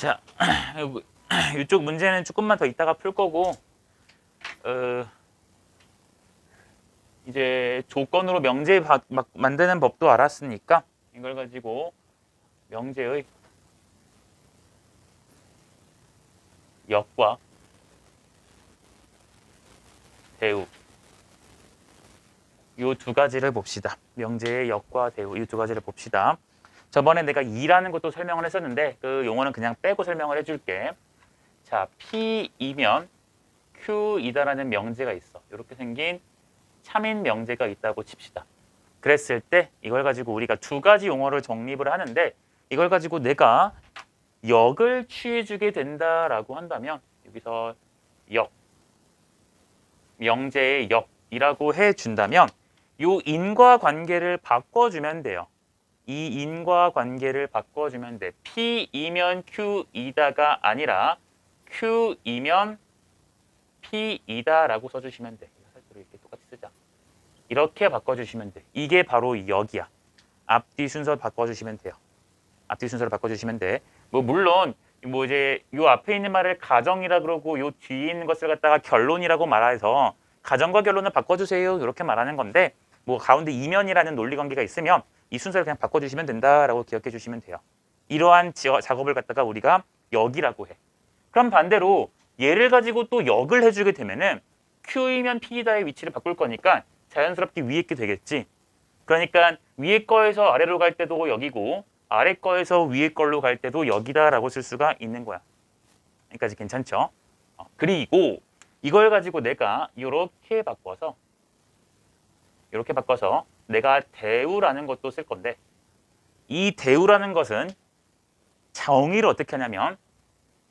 자, 이쪽 문제는 조금만 더 이따가 풀 거고, 이제 조건으로 명제 막 만드는 법도 알았으니까 이걸 가지고 명제의 역과 대우 이 두 가지를 봅시다. 명제의 역과 대우 이 두 가지를 봅시다. 저번에 내가 2라는 것도 설명을 했었는데 그 용어는 그냥 빼고 설명을 해줄게. 자, P이면 Q이다라는 명제가 있어. 이렇게 생긴 참인 명제가 있다고 칩시다. 그랬을 때 이걸 가지고 우리가 두 가지 용어를 정립을 하는데 이걸 가지고 내가 역을 취해주게 된다라고 한다면 여기서 역, 명제의 역이라고 해준다면 이 인과관계를 바꿔주면 돼요. 이 인과관계를 바꿔주면 돼. P이면 Q이다가 아니라 Q이면 P이다라고 써주시면 돼. 이렇게 똑같이 쓰자. 이렇게 바꿔주시면 돼. 이게 바로 역이야. 앞뒤 순서 바꿔주시면 돼요. 앞뒤 순서를 바꿔주시면 돼. 뭐 물론 뭐 이제 요 앞에 있는 말을 가정이라 그러고 요 뒤에 있는 것을 갖다가 결론이라고 말해서 가정과 결론을 바꿔주세요 이렇게 말하는 건데 뭐 가운데 이면이라는 논리 관계가 있으면 이 순서를 그냥 바꿔주시면 된다라고 기억해 주시면 돼요. 이러한 작업을 갖다가 우리가 역이라고 해. 그럼 반대로 얘를 가지고 또 역을 해주게 되면은 Q이면 P이다의 위치를 바꿀 거니까 자연스럽게 위에 게 되겠지. 그러니까 위에 거에서 아래로 갈 때도 역이고 아래 거에서 위에 걸로 갈 때도 역이다라고 쓸 수가 있는 거야. 여기까지 괜찮죠? 그리고 이걸 가지고 내가 이렇게 바꿔서 내가 대우라는 것도 쓸 건데 이 대우라는 것은 정의를 어떻게 하냐면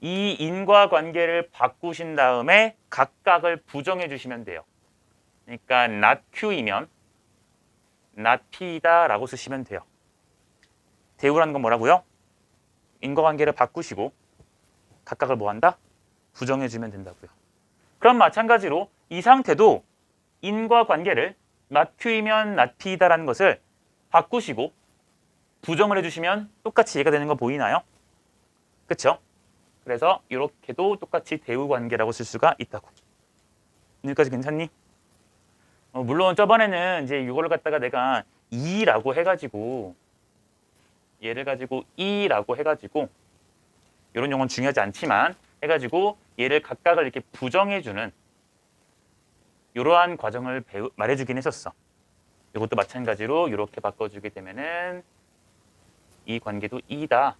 이 인과관계를 바꾸신 다음에 각각을 부정해 주시면 돼요. 그러니까 not Q이면 not P다라고 쓰시면 돼요. 대우라는 건 뭐라고요? 인과관계를 바꾸시고 각각을 뭐한다? 부정해 주면 된다고요. 그럼 마찬가지로 이 상태도 인과관계를 not Q이면 not P다라는 것을 바꾸시고 부정을 해주시면 똑같이 이해가 되는 거 보이나요? 그렇죠? 그래서 이렇게도 똑같이 대우관계라고 쓸 수가 있다고. 여기까지 괜찮니? 물론 저번에는 이제 이걸 갖다가 내가 2라고 해가지고 얘를 가지고 2라고 해가지고 이런 용어는 중요하지 않지만 해가지고 얘를 각각을 이렇게 부정해주는 이러한 과정을 말해주긴 했었어. 이것도 마찬가지로 이렇게 바꿔주게 되면은 이 관계도 2다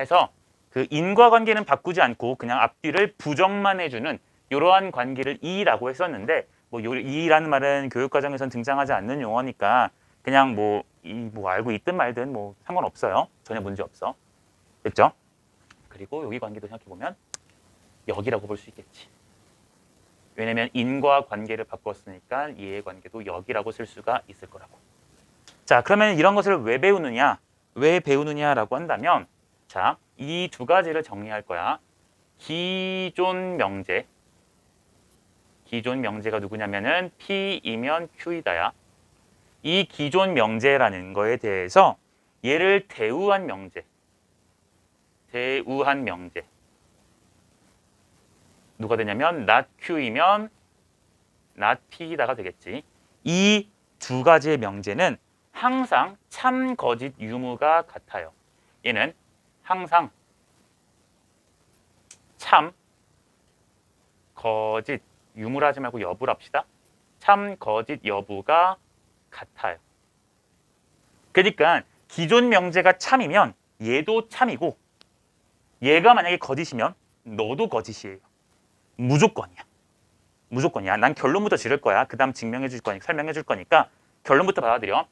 해서 그 인과관계는 바꾸지 않고 그냥 앞뒤를 부정만 해주는 이러한 관계를 2라고 했었는데 뭐 2라는 말은 교육과정에선 등장하지 않는 용어니까 그냥 뭐 알고 있든 말든 뭐 상관없어요. 전혀 문제 없어. 됐죠? 그리고 여기 관계도 생각해보면 역이라고 볼 수 있겠지. 왜냐면 인과관계를 바꿨으니까 이해 관계도 역이라고 쓸 수가 있을 거라고. 자, 그러면 이런 것을 왜 배우느냐? 왜 배우느냐라고 한다면 자, 이 두 가지를 정리할 거야. 기존 명제가 누구냐면은 P이면 Q이다야. 이 기존 명제라는 거에 대해서 얘를 대우한 명제 누가 되냐면 not Q이면 not P이다가 되겠지. 이 두 가지의 명제는 항상 참, 거짓, 유무가 같아요. 얘는 항상 참, 거짓, 유무라 하지 말고 여부라 합시다. 참, 거짓, 여부가 같아요. 그러니까 기존 명제가 참이면 얘도 참이고 얘가 만약에 거짓이면 너도 거짓이에요. 무조건이야. 난 결론부터 지를 거야. 그 다음 설명해 줄 거니까 결론부터 받아들여.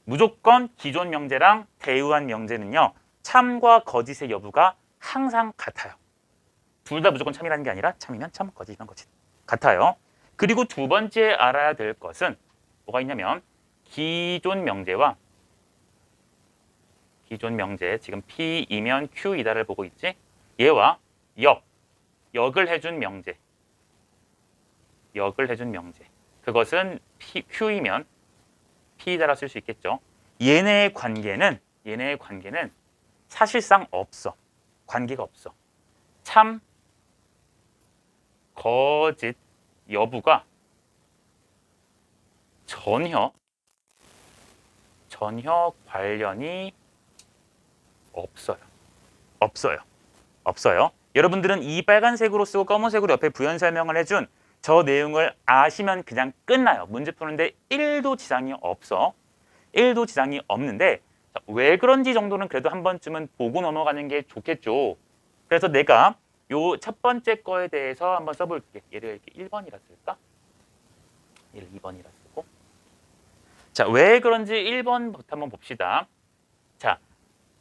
무조건 기존 명제랑 대우한 명제는요. 참과 거짓의 여부가 항상 같아요. 둘 다 무조건 참이라는 게 아니라 참이면 참, 거짓이면 거짓. 같아요. 그리고 두 번째 알아야 될 것은 뭐가 있냐면 기존 명제 지금 P이면 Q이다를 보고 있지. 얘와 역을 해준 명제 그것은 Q이면 P이다라 쓸 수 있겠죠. 얘네의 관계는 사실상 없어. 관계가 없어. 참, 거짓 여부가 전혀 관련이 없어요. 없어요. 여러분들은 이 빨간색으로 쓰고 검은색으로 옆에 부연 설명을 해준 저 내용을 아시면 그냥 끝나요. 문제 푸는데 1도 지장이 없어. 1도 지장이 없는데 왜 그런지 정도는 그래도 한 번쯤은 보고 넘어가는 게 좋겠죠. 그래서 내가 요 첫 번째 거에 대해서 한번 써볼게. 얘를 이렇게 1번이라 쓸까? 얘를 2번이라 쓰고. 자, 왜 그런지 1번부터 한번 봅시다. 자,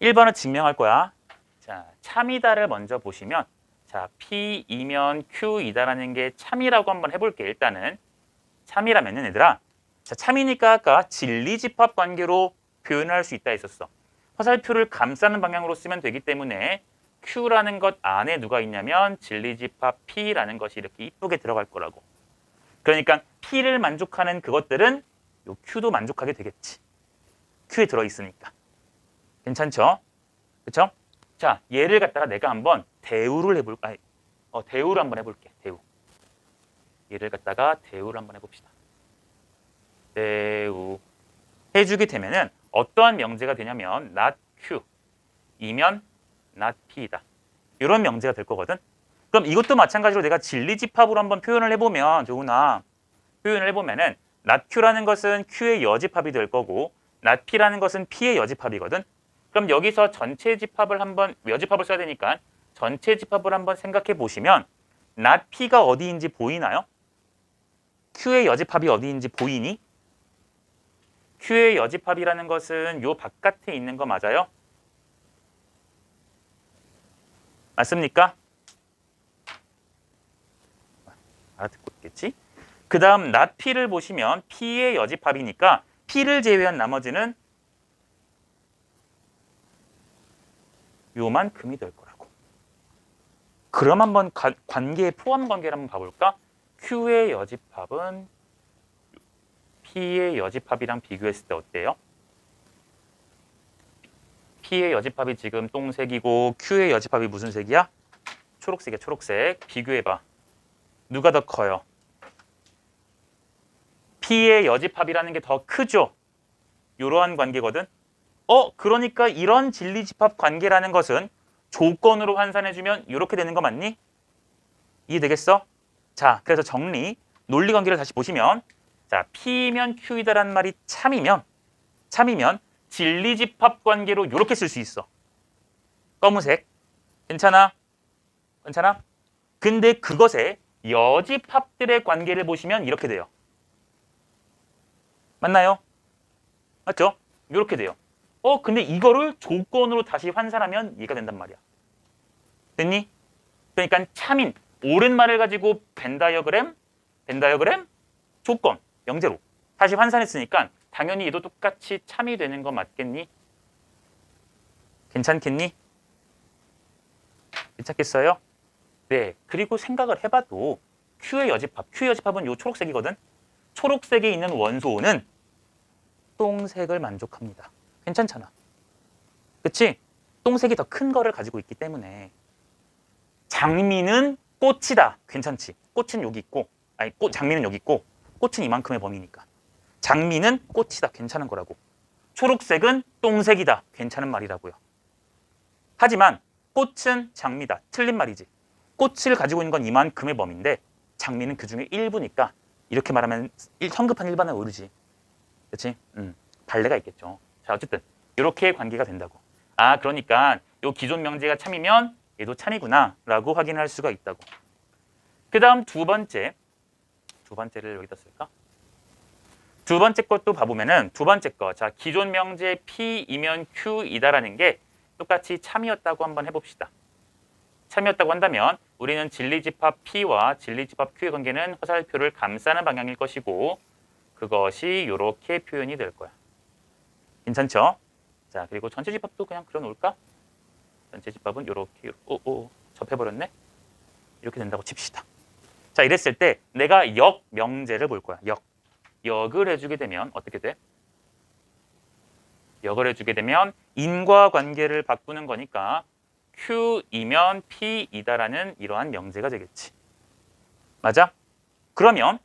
1번을 증명할 거야. 자, 참이다를 먼저 보시면 자, P이면 Q이다라는 게 참이라고 한번 해볼게. 일단은 참이라면은 얘들아, 자, 참이니까 아까 진리집합 관계로 표현할 수 있다 했었어. 화살표를 감싸는 방향으로 쓰면 되기 때문에 Q라는 것 안에 누가 있냐면 진리집합 P라는 것이 이렇게 이쁘게 들어갈 거라고. 그러니까 P를 만족하는 그것들은 요 Q도 만족하게 되겠지. Q에 들어있으니까. 괜찮죠? 그쵸? 자, 얘를 갖다가 내가 한번 대우를 해볼까? 대우를 한번 해볼게. 대우. 얘를 갖다가 대우를 한번 해봅시다. 대우. 해주게 되면은 어떠한 명제가 되냐면 not Q이면 not P이다. 이런 명제가 될 거거든. 그럼 이것도 마찬가지로 내가 진리집합으로 한번 표현을 해보면 조은아 표현을 해보면은 not Q라는 것은 Q의 여집합이 될 거고 not P라는 것은 P의 여집합이거든. 그럼 여기서 전체 집합을 한번 여집합을 써야 되니까 전체 집합을 한번 생각해 보시면 not P가 어디인지 보이나요? Q의 여집합이 어디인지 보이니? Q의 여집합이라는 것은 요 바깥에 있는 거 맞아요? 맞습니까? 알아듣고 있겠지? 그 다음 not P를 보시면 P의 여집합이니까 P를 제외한 나머지는 요만큼이 될 거라고. 그럼 한번 관계의 포함 관계를 한번 봐볼까? Q의 여집합은 P의 여집합이랑 비교했을 때 어때요? P의 여집합이 지금 똥색이고 Q의 여집합이 무슨 색이야? 초록색이야, 초록색. 비교해봐. 누가 더 커요? P의 여집합이라는 게 더 크죠? 이러한 관계거든. 그러니까 이런 진리집합 관계라는 것은 조건으로 환산해주면 이렇게 되는 거 맞니? 이해되겠어? 자, 그래서 정리. 논리 관계를 다시 보시면 자, P면 Q이다라는 말이 참이면 진리집합 관계로 이렇게 쓸 수 있어. 검은색. 괜찮아? 괜찮아? 근데 그것의 여집합들의 관계를 보시면 이렇게 돼요. 맞나요? 맞죠? 이렇게 돼요. 근데 이거를 조건으로 다시 환산하면 이해가 된단 말이야. 됐니? 그러니까 참인, 옳은 말을 가지고 벤 다이어그램, 조건, 명제로 다시 환산했으니까 당연히 얘도 똑같이 참이 되는 거 맞겠니? 괜찮겠니? 괜찮겠어요? 네. 그리고 생각을 해봐도 Q의 여집합은 요 초록색이거든. 초록색에 있는 원소는 똥색을 만족합니다. 괜찮잖아. 그치? 똥색이 더 큰 거를 가지고 있기 때문에 장미는 꽃이다. 괜찮지? 꽃은 여기 있고 장미는 여기 있고 꽃은 이만큼의 범위니까 장미는 꽃이다. 괜찮은 거라고. 초록색은 똥색이다. 괜찮은 말이라고요. 하지만 꽃은 장미다. 틀린 말이지. 꽃을 가지고 있는 건 이만큼의 범위인데 장미는 그중에 일부니까 이렇게 말하면 성급한 일반에 오르지. 그렇지? 발레가 있겠죠. 자, 어쨌든 이렇게 관계가 된다고. 그러니까 요 기존 명제가 참이면 얘도 참이구나 라고 확인할 수가 있다고. 그 다음 두 번째를 여기다 쓸까? 두 번째 것도 봐보면은 두 번째 거. 자, 기존 명제 P이면 Q이다라는 게 똑같이 참이었다고 한번 해봅시다. 참이었다고 한다면 우리는 진리집합 P와 진리집합 Q의 관계는 화살표를 감싸는 방향일 것이고 그것이 이렇게 표현이 될 거야. 괜찮죠? 자, 그리고 전체 집합도 그냥 그려놓을까? 전체 집합은 이렇게 접해버렸네? 이렇게 된다고 칩시다. 자, 이랬을 때 내가 역 명제를 볼 거야. 역을 해주게 되면 어떻게 돼? 역을 해주게 되면 인과관계를 바꾸는 거니까 Q이면 P이다라는 이러한 명제가 되겠지. 맞아? 그러면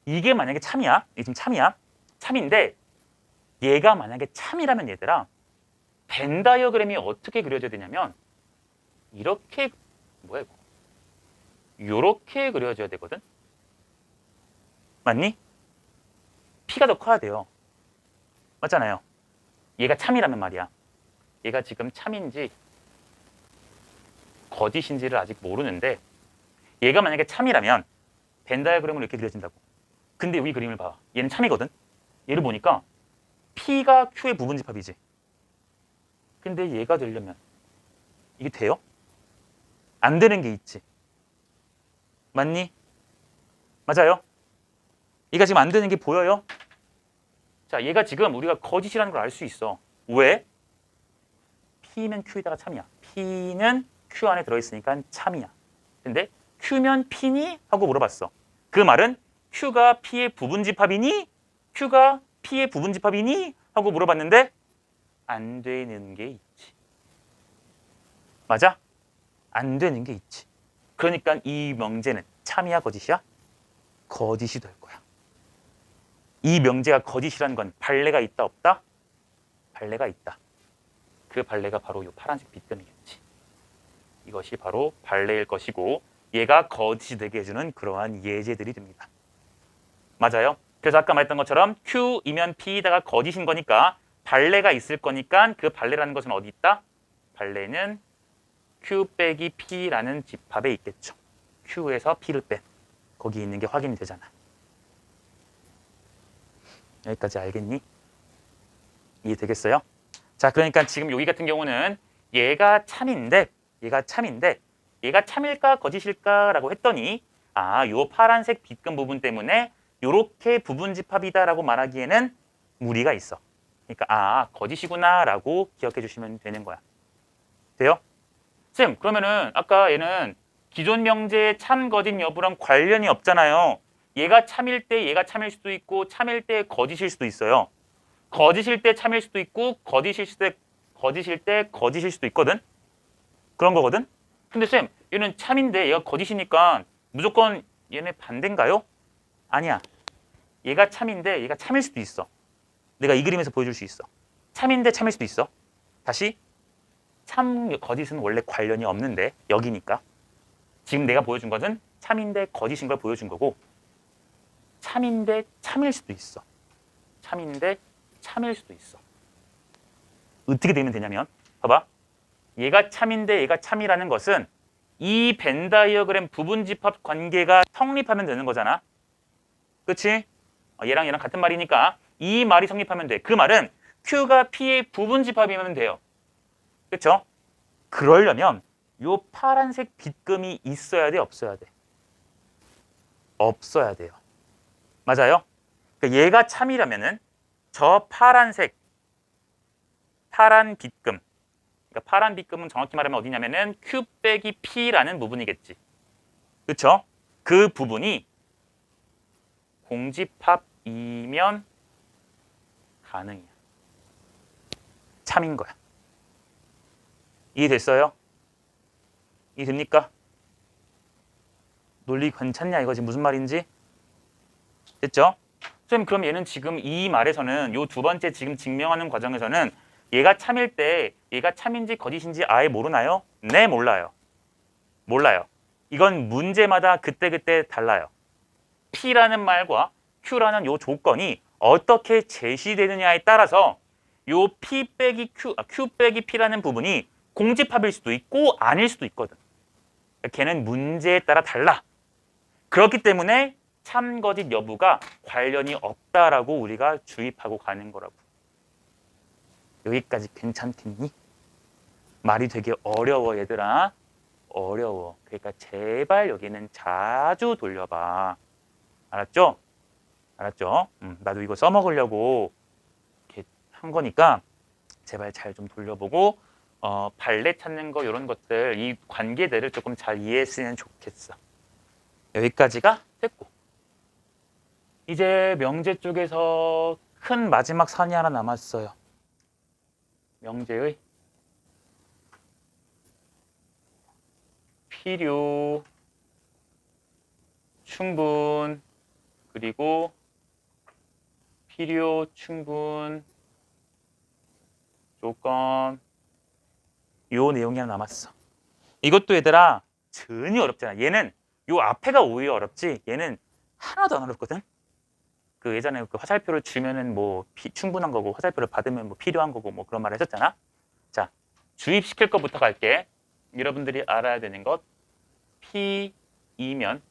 이게 만약에 참이야. 이게 지금 참이야. 참인데 얘가 만약에 참이라면 얘들아 벤 다이어그램이 어떻게 그려져야 되냐면 이렇게 뭐야 이거? 요렇게 그려져야 되거든. 맞니? P가 더 커야 돼요. 맞잖아요. 얘가 참이라면 말이야. 얘가 지금 참인지 거짓인지를 아직 모르는데 얘가 만약에 참이라면 벤 다이어그램으로 이렇게 그려진다고. 근데 여기 그림을 봐. 얘는 참이거든. 얘를 보니까 P가 Q의 부분집합이지. 근데 얘가 되려면 이게 돼요? 안 되는 게 있지. 맞니? 맞아요? 얘가 지금 안 되는 게 보여요? 자, 얘가 지금 우리가 거짓이라는 걸 알 수 있어. 왜? P면 Q에다가 참이야. P는 Q 안에 들어있으니까 참이야. 근데 Q면 P니? 하고 물어봤어. 그 말은 Q가 P의 부분집합이니? Q가 P의 부분집합이니? 하고 물어봤는데 안 되는 게 있지. 맞아? 안 되는 게 있지. 그러니까 이 명제는 참이야 거짓이야? 거짓이 될 거야. 이 명제가 거짓이라는 건 발레가 있다 없다? 발레가 있다. 그 발레가 바로 이 파란색 빗금이겠지. 이것이 바로 발레일 것이고 얘가 거짓이 되게 해주는 그러한 예제들이 됩니다. 맞아요? 그래서 아까 말했던 것처럼 Q이면 P에다가 거짓인 거니까 발레가 있을 거니까 그 발레라는 것은 어디 있다? 발레는 Q 빼기 P라는 집합에 있겠죠. Q에서 P를 뺀 거기 있는 게 확인이 되잖아. 여기까지 알겠니? 이해되겠어요? 자, 그러니까 지금 여기 같은 경우는 얘가 참인데 얘가 참일까 거짓일까라고 했더니 요 파란색 빗금 부분 때문에 요렇게 부분집합이다라고 말하기에는 무리가 있어. 그러니까 거짓이구나라고 기억해 주시면 되는 거야. 돼요? 쌤, 그러면은 아까 얘는 기존 명제의 참, 거짓 여부랑 관련이 없잖아요. 얘가 참일 때 얘가 참일 수도 있고 참일 때 거짓일 수도 있어요. 거짓일 때 참일 수도 있고 거짓일 때 거짓일 수도 있거든. 그런 거거든. 근데 쌤, 얘는 참인데 얘가 거짓이니까 무조건 얘네 반대인가요? 아니야. 얘가 참인데 얘가 참일 수도 있어. 내가 이 그림에서 보여줄 수 있어. 참인데 참일 수도 있어. 다시 참, 거짓은 원래 관련이 없는데 여기니까. 지금 내가 보여준 것은 참인데 거짓인 걸 보여준 거고 참인데 참일 수도 있어. 참인데 참일 수도 있어. 어떻게 되면 되냐면 봐봐. 얘가 참인데 얘가 참이라는 것은 이 벤 다이어그램 부분집합 관계가 성립하면 되는 거잖아. 그치? 얘랑 얘랑 같은 말이니까 이 말이 성립하면 돼. 그 말은 Q가 P의 부분집합이면 돼요. 그쵸? 그러려면 요 파란색 빗금이 있어야 돼, 없어야 돼? 없어야 돼요. 맞아요? 그러니까 얘가 참이라면은 저 파란 빗금. 그러니까 파란 빗금은 정확히 말하면 어디냐면은 Q 빼기 P라는 부분이겠지. 그렇죠? 그 부분이 공집합이면 가능이야. 참인 거야. 이해됐어요? 이해됩니까? 논리 괜찮냐 이거지 무슨 말인지? 됐죠? 선생님 그럼 얘는 지금 이 말에서는 요 두 번째 지금 증명하는 과정에서는 얘가 참일 때 얘가 참인지 거짓인지 아예 모르나요? 네, 몰라요. 몰라요. 이건 문제마다 그때그때 달라요. P라는 말과 Q라는 요 조건이 어떻게 제시되느냐에 따라서 요 P 빼기 Q 빼기 P라는 부분이 공집합일 수도 있고 아닐 수도 있거든. 걔는 문제에 따라 달라. 그렇기 때문에 참, 거짓 여부가 관련이 없다라고 우리가 주입하고 가는 거라고. 여기까지 괜찮겠니? 말이 되게 어려워 얘들아. 어려워. 그러니까 제발 여기는 자주 돌려봐. 알았죠? 알았죠? 나도 이거 써먹으려고 이렇게 한 거니까 제발 잘 좀 돌려보고 발레 찾는 거 이런 것들 이 관계들을 조금 잘 이해했으면 좋겠어. 여기까지가 됐고 이제 명제 쪽에서 큰 마지막 산이 하나 남았어요. 명제의 필요, 충분, 그리고 필요, 충분, 조건. 요 내용이 하나 남았어. 이것도 얘들아 전혀 어렵잖아. 얘는 요 앞에가 오히려 어렵지. 얘는 하나도 안 어렵거든. 그 예전에 그 화살표를 주면은 뭐 충분한 거고 화살표를 받으면 뭐 필요한 거고 뭐 그런 말을 했었잖아. 자, 주입시킬 것부터 갈게. 여러분들이 알아야 되는 것 P이면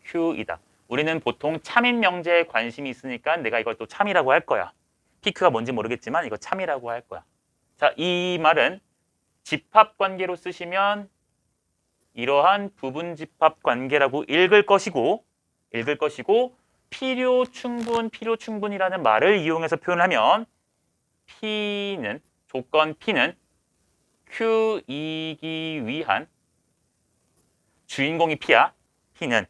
Q이다. 우리는 보통 참인 명제에 관심이 있으니까 내가 이걸 또 참이라고 할 거야. PQ가 뭔지 모르겠지만 이거 참이라고 할 거야. 자, 이 말은 집합 관계로 쓰시면 이러한 부분 집합 관계라고 읽을 것이고 필요 충분이라는 말을 이용해서 표현하면 P는 조건 P는 Q이기 위한 주인공이 P야. P는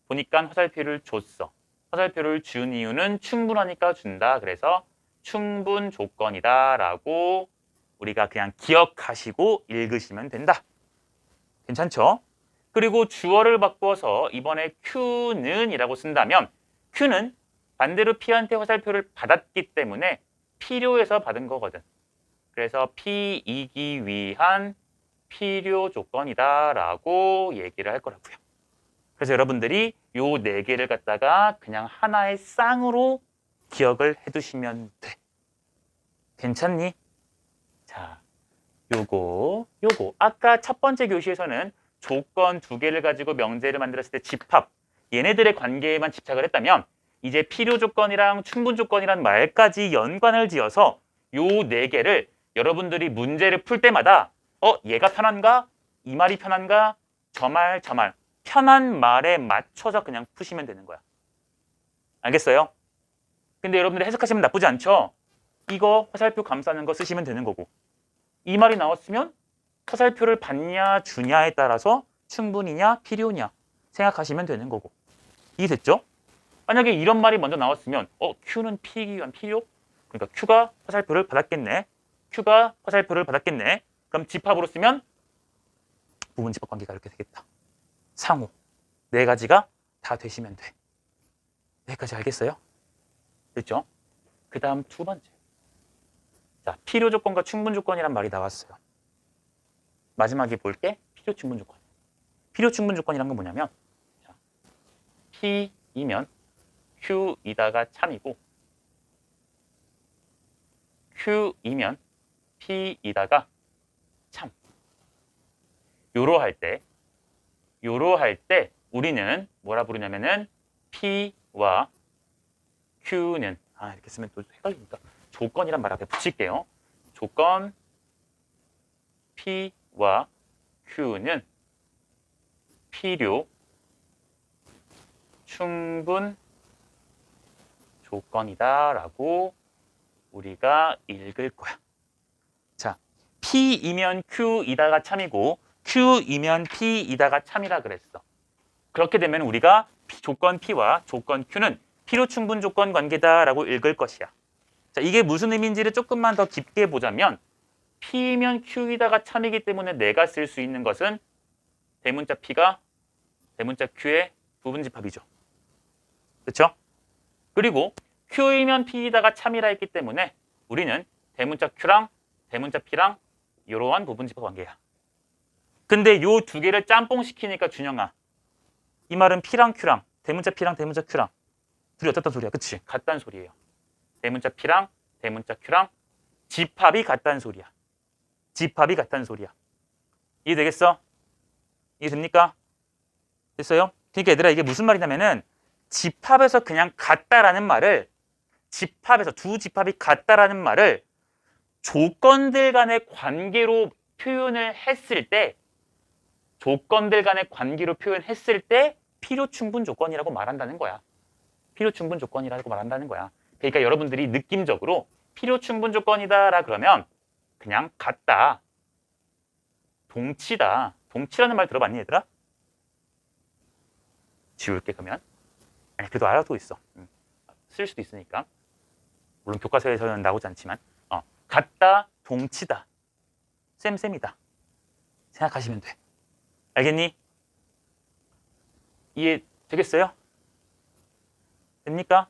보니까 화살표를 줬어. 화살표를 준 이유는 충분하니까 준다. 그래서 충분 조건이다 라고 우리가 그냥 기억하시고 읽으시면 된다. 괜찮죠? 그리고 주어를 바꿔서 이번에 Q는 이라고 쓴다면 Q는 반대로 P한테 화살표를 받았기 때문에 필요해서 받은 거거든. 그래서 P이기 위한 필요 조건이다 라고 얘기를 할 거라고요. 그래서 여러분들이 요 네 개를 갖다가 그냥 하나의 쌍으로 기억을 해두시면 돼. 괜찮니? 자, 요거 아까 첫 번째 교시에서는 조건 두 개를 가지고 명제를 만들었을 때 집합 얘네들의 관계에만 집착을 했다면 이제 필요 조건이랑 충분 조건이란 말까지 연관을 지어서 요 네 개를 여러분들이 문제를 풀 때마다 얘가 편한가? 이 말이 편한가? 저 말 편한 말에 맞춰서 그냥 푸시면 되는 거야. 알겠어요? 근데 여러분들이 해석하시면 나쁘지 않죠? 이거 화살표 감싸는 거 쓰시면 되는 거고 이 말이 나왔으면 화살표를 받냐 주냐에 따라서 충분이냐 필요냐 생각하시면 되는 거고 이해됐죠? 만약에 이런 말이 먼저 나왔으면 Q는 P이기 위한 필요? 그러니까 Q가 화살표를 받았겠네. Q가 화살표를 받았겠네. 그럼 집합으로 쓰면 부분 집합 관계가 이렇게 되겠다. 상호 네 가지가 다 되시면 돼. 여기까지 알겠어요? 됐죠? 그 다음 두 번째. 자, 필요 조건과 충분 조건이란 말이 나왔어요. 마지막에 볼게 필요 충분 조건. 필요 충분 조건이란 건 뭐냐면 자, P이면 Q이다가 참이고 Q이면 P이다가 참. 요로 할 때 우리는 뭐라 부르냐면은 P와 Q는 이렇게 쓰면 또 헷갈리니까 조건이란 말 앞에 붙일게요. 조건 P와 Q는 필요, 충분 조건이다 라고 우리가 읽을 거야. 자, P이면 Q이다가 참이고 Q이면 P이다가 참이라 그랬어. 그렇게 되면 우리가 조건 P와 조건 Q는 필요 충분 조건 관계다라고 읽을 것이야. 자, 이게 무슨 의미인지를 조금만 더 깊게 보자면 P면 Q이다가 참이기 때문에 내가 쓸 수 있는 것은 대문자 P가 대문자 Q의 부분집합이죠. 그렇죠? 그리고 Q이면 P이다가 참이라 했기 때문에 우리는 대문자 Q랑 대문자 P랑 이러한 부분집합 관계야. 근데 요 두 개를 짬뽕 시키니까 준영아 이 말은 P랑 Q랑 대문자 P랑 대문자 Q랑 둘이 어떻단 소리야? 그치? 같단 소리예요. 대문자 P랑 대문자 Q랑 집합이 같단 소리야. 집합이 같단 소리야. 이해되겠어? 이해됩니까? 됐어요? 그러니까 얘들아 이게 무슨 말이냐면은 집합에서 그냥 같다라는 말을 집합에서 두 집합이 같다라는 말을 조건들 간의 관계로 표현을 했을 때 조건들 간의 관계로 표현했을 때 필요 충분 조건이라고 말한다는 거야. 필요 충분 조건이라고 말한다는 거야. 그러니까 여러분들이 느낌적으로 필요 충분 조건이다라 그러면 그냥 같다. 동치다. 동치라는 말 들어봤니 얘들아? 지울게 그러면. 아니 그래도 알아두고 있어. 쓸 수도 있으니까. 물론 교과서에서는 나오지 않지만 같다, 동치다. 쌤쌤이다. 생각하시면 돼. 알겠니? 이해 되겠어요? 됩니까?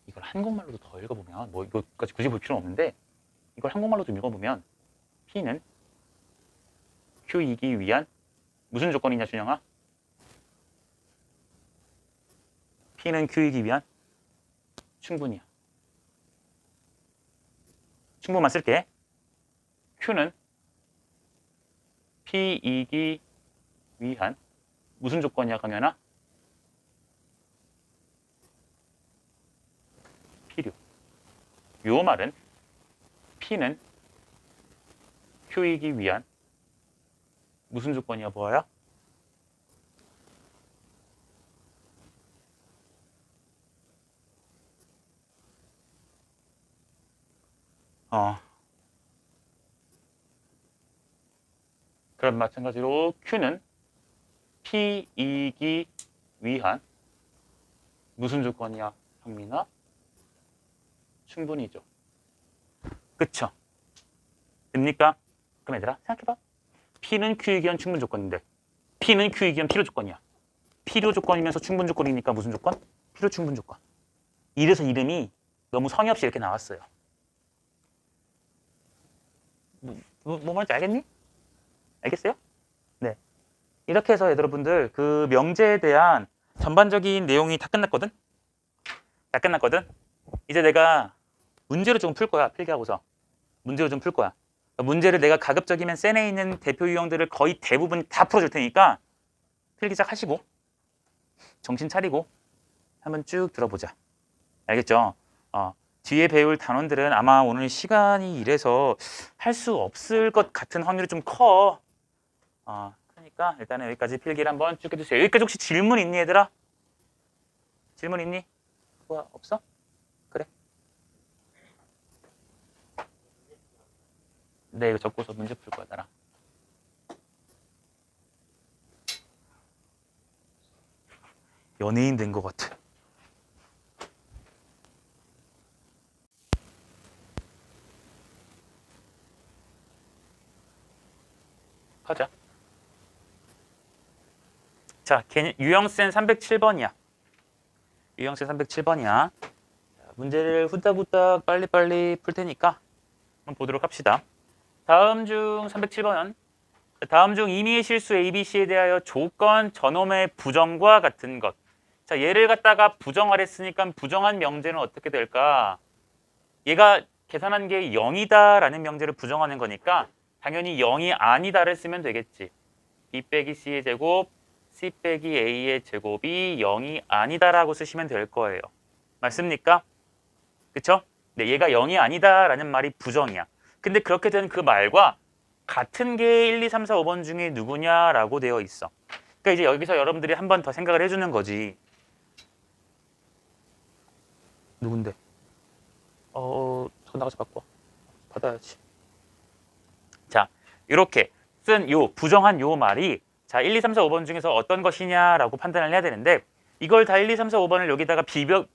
이걸 한국말로도 더 읽어보면 뭐 이거까지 굳이 볼 필요는 없는데 이걸 한국말로 좀 읽어보면 P는 Q이기 위한 무슨 조건이냐 준영아? P는 Q이기 위한 충분이야. 충분만 쓸게. Q는 P이기 위한 무슨 조건이야 강연아? 필요. 요 말은 P는 Q이기 위한 무슨 조건이야 보아야? 그럼 마찬가지로 Q는 P이기 위한 무슨 조건이야 형민아? 충분히죠. 그쵸? 됩니까? 그럼 얘들아 생각해봐. P는 Q이기 위한 충분 조건인데 P는 Q이기 위한 필요 조건이야. 필요 조건이면서 충분 조건이니까 무슨 조건? 필요 충분 조건. 이래서 이름이 너무 성의 없이 이렇게 나왔어요. 뭐 말인지 알겠니? 알겠어요? 네. 이렇게 해서 여러분들 그 명제에 대한 전반적인 내용이 다 끝났거든? 다 끝났거든? 이제 내가 문제를 좀 풀 거야. 필기하고서. 문제를 좀 풀 거야. 문제를 내가 가급적이면 센에 있는 대표 유형들을 거의 대부분 다 풀어줄 테니까 필기 시작하시고 정신 차리고 한번 쭉 들어보자. 알겠죠? 뒤에 배울 단원들은 아마 오늘 시간이 이래서 할 수 없을 것 같은 확률이 좀 커. 그러니까 일단은 여기까지 필기를 한번 쭉 해주세요. 여기까지 혹시 질문 있니 얘들아? 질문 있니? 뭐야 없어? 그래. 네, 이거 적고서 문제 풀 거야 나랑. 연예인 된 것 같아. 가자. 자, 유형센 307번이야. 유형센 307번이야. 문제를 후딱후딱 빨리빨리 풀 테니까 한번 보도록 합시다. 다음 중 307번. 다음 중 임의의 실수 ABC에 대하여 조건 전홈의 부정과 같은 것. 자, 얘를 갖다가 부정하랬으니까 부정한 명제는 어떻게 될까? 얘가 계산한 게 0이다라는 명제를 부정하는 거니까 당연히 0이 아니다를 쓰면 되겠지. B 빼기 C의 제곱, C 빼기 A의 제곱이 0이 아니다라고 쓰시면 될 거예요. 맞습니까? 그쵸? 네, 얘가 0이 아니다라는 말이 부정이야. 근데 그렇게 된 그 말과 같은 게 1, 2, 3, 4, 5번 중에 누구냐라고 되어 있어. 그러니까 이제 여기서 여러분들이 한 번 더 생각을 해주는 거지. 누군데? 저 나가서 바꿔. 받아야지. 자, 이렇게 쓴 요 부정한 요 말이 자 1, 2, 3, 4, 5번 중에서 어떤 것이냐라고 판단을 해야 되는데 이걸 다 1, 2, 3, 4, 5번을 여기다가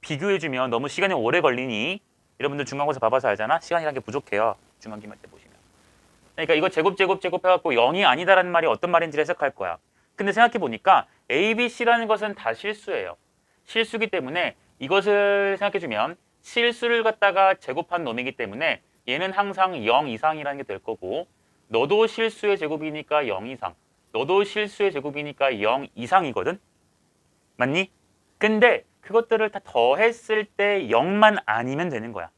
비교해주면 너무 시간이 오래 걸리니 여러분들 중간고사 봐봐서 알잖아. 시간이란 게 부족해요. 중간기말 때 보시면. 그러니까 이거 제곱 해갖고 0이 아니다라는 말이 어떤 말인지를 해석할 거야. 근데 생각해보니까 A, B, C라는 것은 다 실수예요. 실수기 때문에 이것을 생각해주면 실수를 갖다가 제곱한 놈이기 때문에 얘는 항상 0 이상이라는 게 될 거고 너도 실수의 제곱이니까 0 이상 너도 실수의 제곱이니까 0 이상이거든? 맞니? 근데 그것들을 다 더했을 때 0만 아니면 되는 거야.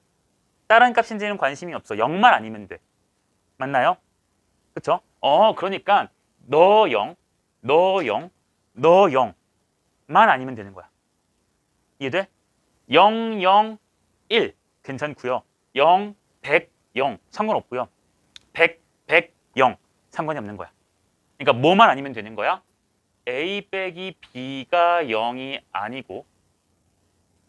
다른 값인지는 관심이 없어. 0만 아니면 돼. 맞나요? 그쵸? 그러니까 너 0, 너 0, 너 0만 아니면 되는 거야. 이해돼? 0, 0, 1 괜찮고요. 0, 100, 0 상관없고요. 100, 0 상관이 없는 거야. 그러니까 뭐만 아니면 되는 거야? A 빼기 B가 0이 아니고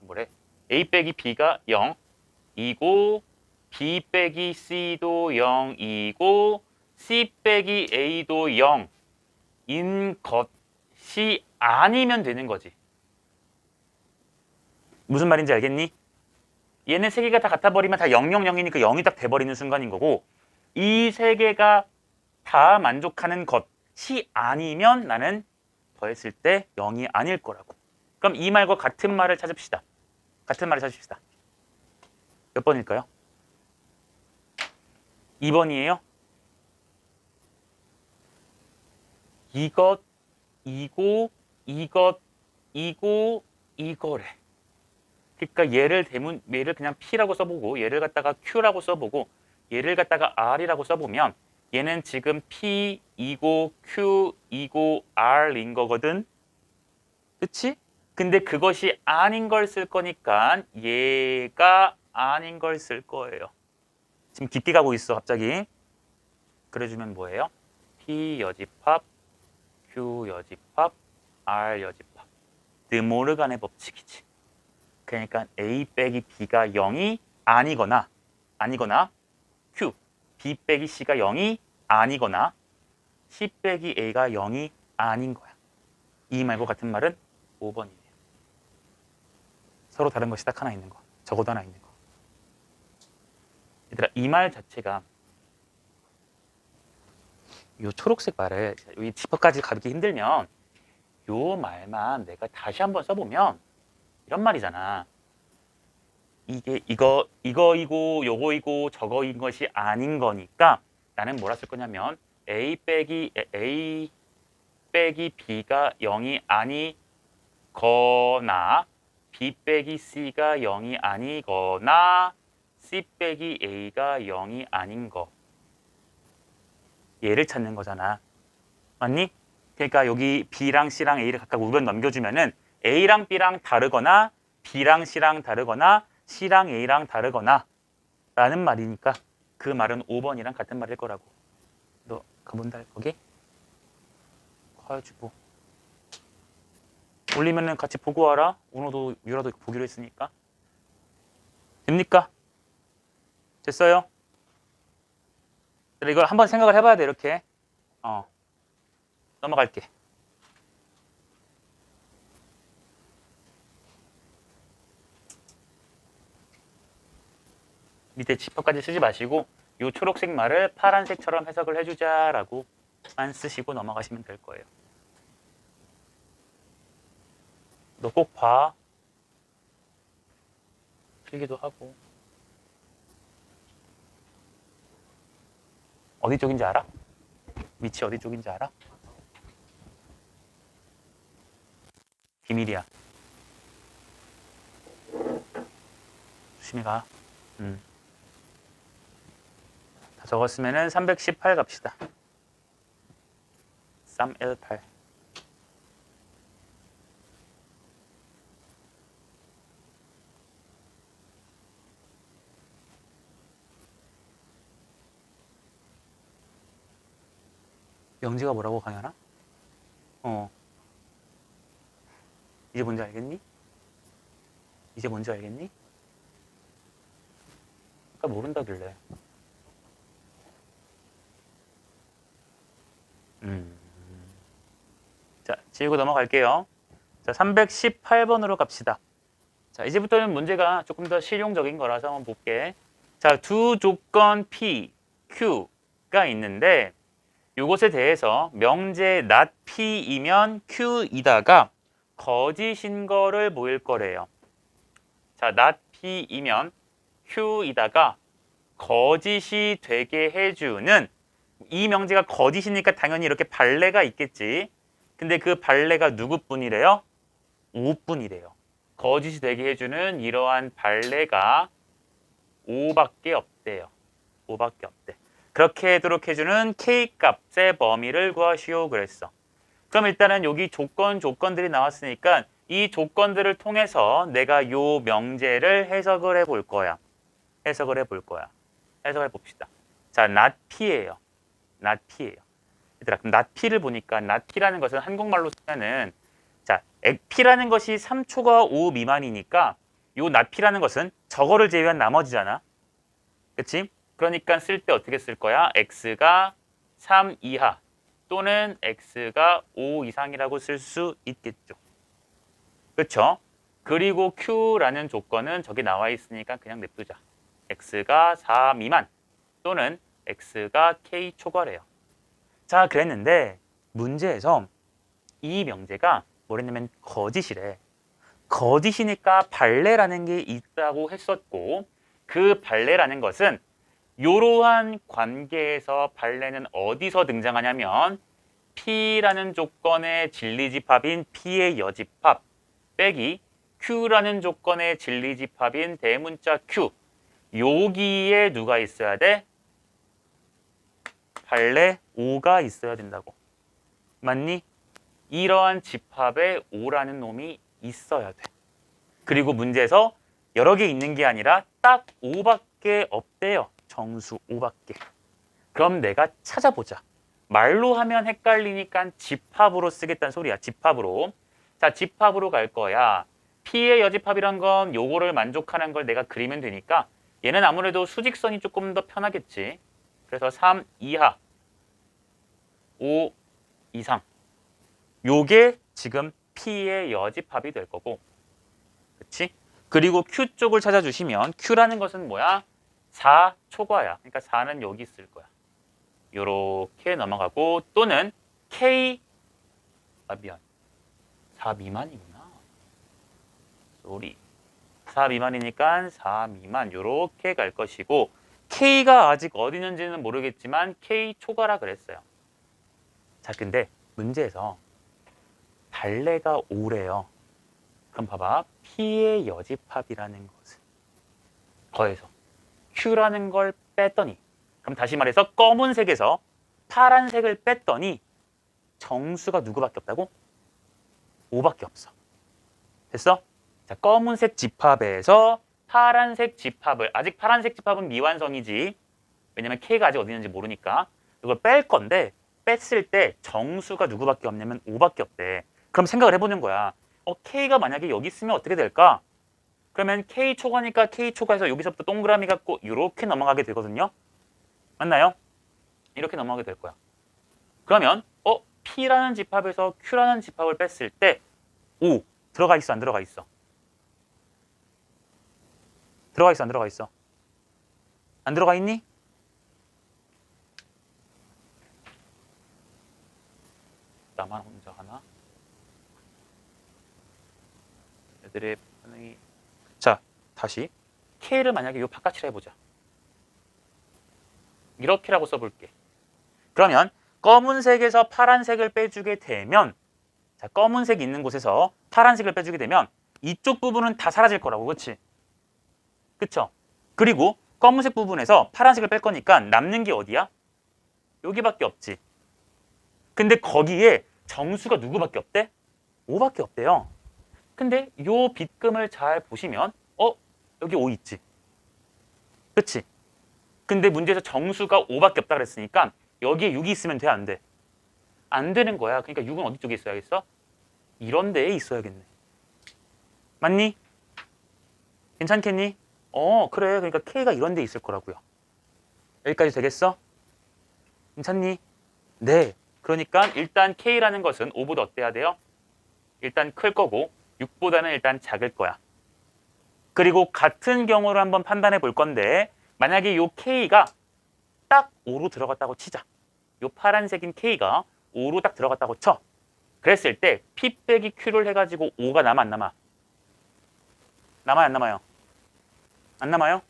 뭐래? A 빼기 B가 0이고 B 빼기 C도 0이고 C 빼기 A도 0인 것이 아니면 되는 거지. 무슨 말인지 알겠니? 얘네 세 개가 다 같아 버리면 다 0, 0, 0이니까 0이 딱 돼버리는 순간인 거고 이 세 개가 다 만족하는 것이 아니면 나는 더했을 때 0이 아닐 거라고. 그럼 이 말과 같은 말을 찾읍시다. 같은 말을 찾읍시다. 몇 번일까요? 2번이에요. 이것, 이고, 이것, 이고, 이거래. 그러니까 얘를 그냥 P라고 써보고 얘를 갖다가 Q라고 써보고 얘를 갖다가 R이라고 써보면 얘는 지금 P, 이고, Q, 이고, R인 거거든. 그치? 근데 그것이 아닌 걸 쓸 거니까 얘가 아닌 걸 쓸 거예요. 지금 깊게 가고 있어 갑자기. 그래주면 뭐예요? P 여집합, Q 여집합, R 여집합. 드모르간의 법칙이지. 그러니까 A 빼기 B가 0이 아니거나 Q, B 빼기 C가 0이 아니거나 C 빼기 A가 0이 아닌 거야. 이 말과 같은 말은 5번이에요. 서로 다른 것이 딱 하나 있는 거. 적어도 하나 있는 거. 얘들아, 이 말 자체가 이 초록색 말을 이 지퍼까지 가기 힘들면 요 말만 내가 다시 한번 써보면 이런 말이잖아. 이게 이거이고 요거이고 저거인 것이 아닌 거니까 나는 뭐라 쓸 거냐면 A 빼기 B가 0이 아니거나 B 빼기 C가 0이 아니거나 C 빼기 A가 0이 아닌 거. 얘를 찾는 거잖아. 맞니? 그러니까 여기 B랑 C랑 A를 각각 우변 넘겨주면은 A랑 B랑 다르거나 B랑 C랑 다르거나 C랑 A랑 다르거나 라는 말이니까 그 말은 5번이랑 같은 말일 거라고. 너 가본다 거기? 가야지 뭐. 올리면은 같이 보고 와라. 오너도 유라도 보기로 했으니까. 됩니까? 됐어요? 이걸 한번 생각을 해봐야 돼 이렇게. 넘어갈게. 밑에 지퍼까지 쓰지 마시고 이 초록색 말을 파란색처럼 해석을 해주자라고만 쓰시고 넘어가시면 될 거예요. 너 꼭 봐. 필기도 하고. 어디 쪽인지 알아? 위치 어디 쪽인지 알아? 비밀이야. 조심히 가. 다 적었으면은 318 갑시다. 318. 명지가 뭐라고 강연아? 이제 뭔지 알겠니? 이제 뭔지 알겠니? 아까 모른다길래. 자, 지우고 넘어갈게요. 자, 318번으로 갑시다. 자, 이제부터는 문제가 조금 더 실용적인 거라서 한번 볼게. 자, 두 조건 P, Q가 있는데 이것에 대해서 명제 not P이면 Q이다가 거짓인 거를 모일 거래요. 자, not P이면 Q이다가 거짓이 되게 해주는 이 명제가 거짓이니까 당연히 이렇게 발레가 있겠지. 근데 그 발레가 누구뿐이래요? 5뿐이래요. 거짓이 되게 해주는 이러한 발레가 5밖에 없대요. 5밖에 없대. 그렇게 하도록 해주는 K값의 범위를 구하시오 그랬어. 그럼 일단은 여기 조건들이 나왔으니까 이 조건들을 통해서 내가 요 명제를 해석을 해볼 거야. 해석을 해 봅시다. 자, not P예요. not P예요. 얘들아, 그럼 not P를 보니까 not P라는 것은 한국말로 쓰면은 자, P라는 것이 3초가 5 미만이니까 요 not P라는 것은 저거를 제외한 나머지잖아. 그치? 그러니까 쓸 때 어떻게 쓸 거야? X가 3 이하 또는 X가 5 이상이라고 쓸 수 있겠죠. 그렇죠? 그리고 Q라는 조건은 저기 나와 있으니까 그냥 냅두자. X가 4 미만 또는 X가 K 초과래요. 자, 그랬는데 문제에서 이 명제가 뭐랬냐면 거짓이래. 거짓이니까 발레라는 게 있다고 했었고 그 발레라는 것은 이러한 관계에서 발레는 어디서 등장하냐면 P라는 조건의 진리집합인 P의 여집합 빼기 Q라는 조건의 진리집합인 대문자 Q 여기에 누가 있어야 돼? 발레 O가 있어야 된다고. 맞니? 이러한 집합에 O라는 놈이 있어야 돼. 그리고 문제에서 여러 개 있는 게 아니라 딱 5밖에 없대요. 정수 5밖에. 그럼 내가 찾아보자. 말로 하면 헷갈리니까 집합으로 쓰겠다는 소리야. 집합으로. 자, 집합으로 갈 거야. P의 여집합이란 건 요거를 만족하는 걸 내가 그리면 되니까 얘는 아무래도 수직선이 조금 더 편하겠지. 그래서 3 이하, 5 이상. 요게 지금 P의 여집합이 될 거고. 그치? 그리고 Q 쪽을 찾아주시면 Q라는 것은 뭐야? 4 초과야. 그러니까 4는 여기 있을 거야. 요렇게 넘어가고 또는 K 미안. 4 미만이구나. 쏘리. 4 미만이니까 4 미만 요렇게 갈 것이고 K가 아직 어디 있는지는 모르겠지만 K 초과라 그랬어요. 자, 근데 문제에서 발레가 5래요. 그럼 봐봐. P의 여집합이라는 것을 더해서 Q라는 걸 뺐더니 그럼 다시 말해서 검은색에서 파란색을 뺐더니 정수가 누구밖에 없다고? 5밖에 없어. 됐어? 자, 검은색 집합에서 파란색 집합을 아직 파란색 집합은 미완성이지. 왜냐면 K가 아직 어디 있는지 모르니까 이걸 뺄 건데 뺐을 때 정수가 누구밖에 없냐면 5밖에 없대. 그럼 생각을 해보는 거야. K가 만약에 여기 있으면 어떻게 될까? 그러면 K 초과니까 K 초과해서 여기서부터 동그라미 갖고 이렇게 넘어가게 되거든요. 맞나요? 이렇게 넘어가게 될 거야. 그러면 P라는 집합에서 Q라는 집합을 뺐을 때 5 들어가 있어 안 들어가 있어? 들어가 있어 안 들어가 있어? 안 들어가 있니? 나만 혼자 하나? 애들의 반응이 자 다시 K를 만약에 요 바깥이라 해보자. 이렇게라고 써볼게. 그러면 검은색에서 파란색을 빼주게 되면 자 검은색이 있는 곳에서 파란색을 빼주게 되면 이쪽 부분은 다 사라질 거라고. 그렇지? 그쵸? 그리고 검은색 부분에서 파란색을 뺄 거니까 남는 게 어디야? 여기밖에 없지. 근데 거기에 정수가 누구밖에 없대? 5밖에 없대요. 근데 요 빗금을 잘 보시면 여기 5 있지. 그치? 근데 문제에서 정수가 5밖에 없다 그랬으니까 여기에 6이 있으면 돼? 안 돼? 안 되는 거야. 그러니까 6은 어디 쪽에 있어야겠어? 이런 데에 있어야겠네. 맞니? 괜찮겠니? 그래. 그러니까 K가 이런 데 있을 거라고요. 여기까지 되겠어? 괜찮니? 네. 그러니까 일단 K라는 것은 5보다 어때야 돼요? 일단 클 거고 6보다는 일단 작을 거야. 그리고 같은 경우를 한번 판단해 볼 건데 만약에 요 K가 딱 5로 들어갔다고 치자. 요 파란색인 K가 5로 딱 들어갔다고 쳐. 그랬을 때 P 빼기 Q를 해가지고 5가 남아 안 남아? 남아요 안 남아요? 안 남아요?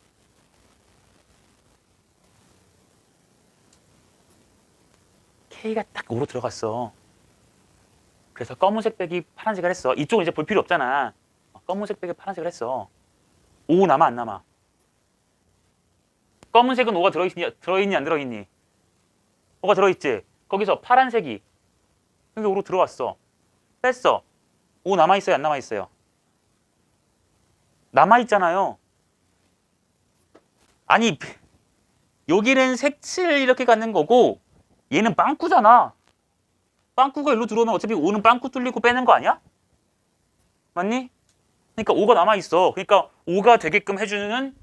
K가 딱 5로 들어갔어. 그래서 검은색 빼기 파란색을 했어. 이쪽은 이제 볼 필요 없잖아. 검은색 빼기 파란색을 했어. 5 남아 안 남아? 검은색은 5가 들어있니 안 들어있니? 5가 들어있지? 거기서 파란색이 여기 5로 들어왔어. 뺐어. 5 남아있어요 안 남아있어요? 남아있잖아요. 아니 여기는 색칠 이렇게 갖는 거고 얘는 빵꾸잖아. 빵꾸가 일로 들어오면 어차피 5는 빵꾸 뚫리고 빼는 거 아니야? 맞니? 그러니까 5가 남아있어. 그러니까 5가 되게끔 해주는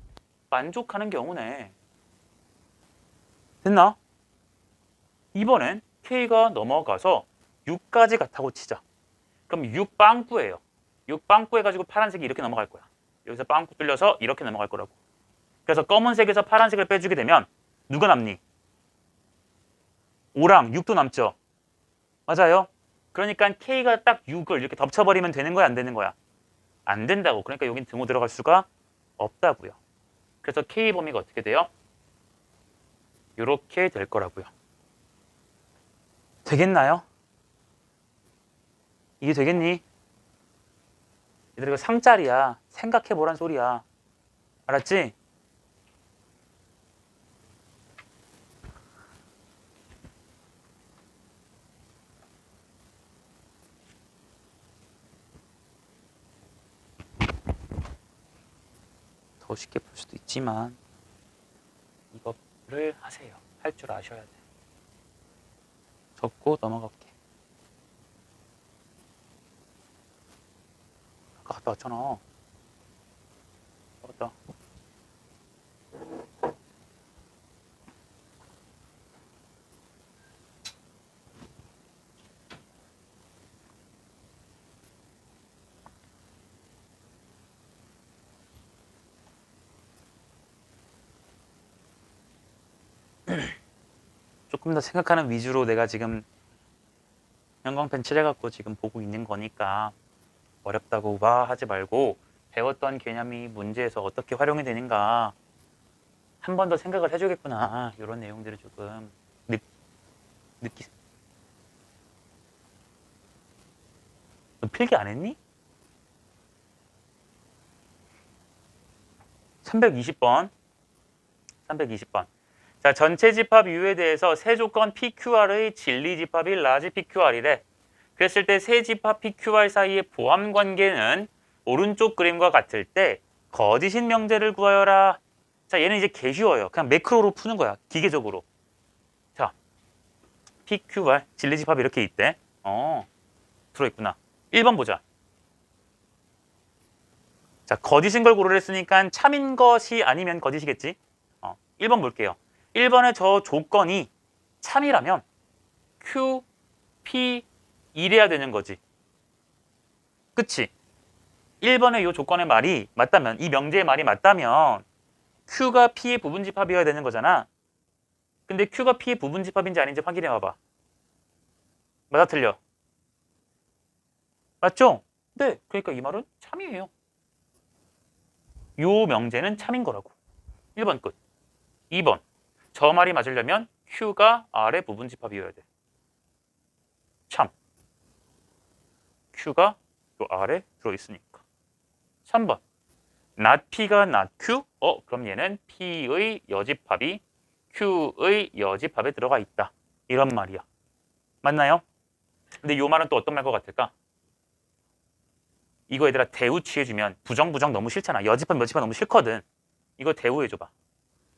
만족하는 경우네. 됐나? 이번엔 K가 넘어가서 6까지 같다고 치자. 그럼 6 빵꾸예요. 6 빵꾸 해가지고 파란색이 이렇게 넘어갈 거야. 여기서 빵꾸 뚫려서 이렇게 넘어갈 거라고. 그래서 검은색에서 파란색을 빼주게 되면 누가 남니? 5랑 6도 남죠? 맞아요. 그러니까 K가 딱 6을 이렇게 덮쳐버리면 되는 거야, 안 되는 거야? 안 된다고. 그러니까 여긴 등호 들어갈 수가 없다고요. 그래서 K 범위가 어떻게 돼요? 이렇게 될 거라고요. 되겠나요? 이게 되겠니? 얘들아 이거 상짜리야. 생각해보란 소리야. 알았지? 더 쉽게 볼 수도 있지만 이거를 하세요. 할 줄 아셔야 돼. 적고 넘어갈게. 아까 갔다 왔잖아. 맞다. 조금 더 생각하는 위주로 내가 지금 형광펜 칠해갖고 지금 보고 있는 거니까 어렵다고 와 하지 말고 배웠던 개념이 문제에서 어떻게 활용이 되는가 한 번 더 생각을 해주겠구나. 이런 내용들을 조금 느끼. 너 필기 안 했니? 320번. 320번. 자, 전체 집합 U에 대해서 세 조건 PQR의 진리 집합이 라지 PQR이래. 그랬을 때 세 집합 PQR 사이의 보함 관계는 오른쪽 그림과 같을 때 거짓인 명제를 구하여라. 자, 얘는 이제 개 쉬워요. 그냥 매크로로 푸는 거야. 기계적으로. 자, PQR 진리 집합이 이렇게 있대. 들어있구나. 1번 보자. 자, 거짓인 걸 고르라 했으니까 참인 것이 아니면 거짓이겠지. 1번 볼게요. 1번의 저 조건이 참이라면 Q, P 이래야 되는 거지. 그치? 1번의 이 조건의 말이 맞다면, 이 명제의 말이 맞다면 Q가 P의 부분집합이어야 되는 거잖아. 근데 Q가 P의 부분집합인지 아닌지 확인해 봐봐. 맞아 틀려? 맞죠? 네, 그러니까 이 말은 참이에요. 요 명제는 참인 거라고. 1번 끝. 2번. 저 말이 맞으려면 Q가 R의 부분집합이어야 돼. 참. Q가 요 R에 들어있으니까. 3번. not P가 not Q? 그럼 얘는 P의 여집합이 Q의 여집합에 들어가 있다. 이런 말이야. 맞나요? 근데 요 말은 또 어떤 말 것 같을까? 이거 얘들아 대우 취해주면 부정 너무 싫잖아. 여집합 여집합 너무 싫거든. 이거 대우해줘봐.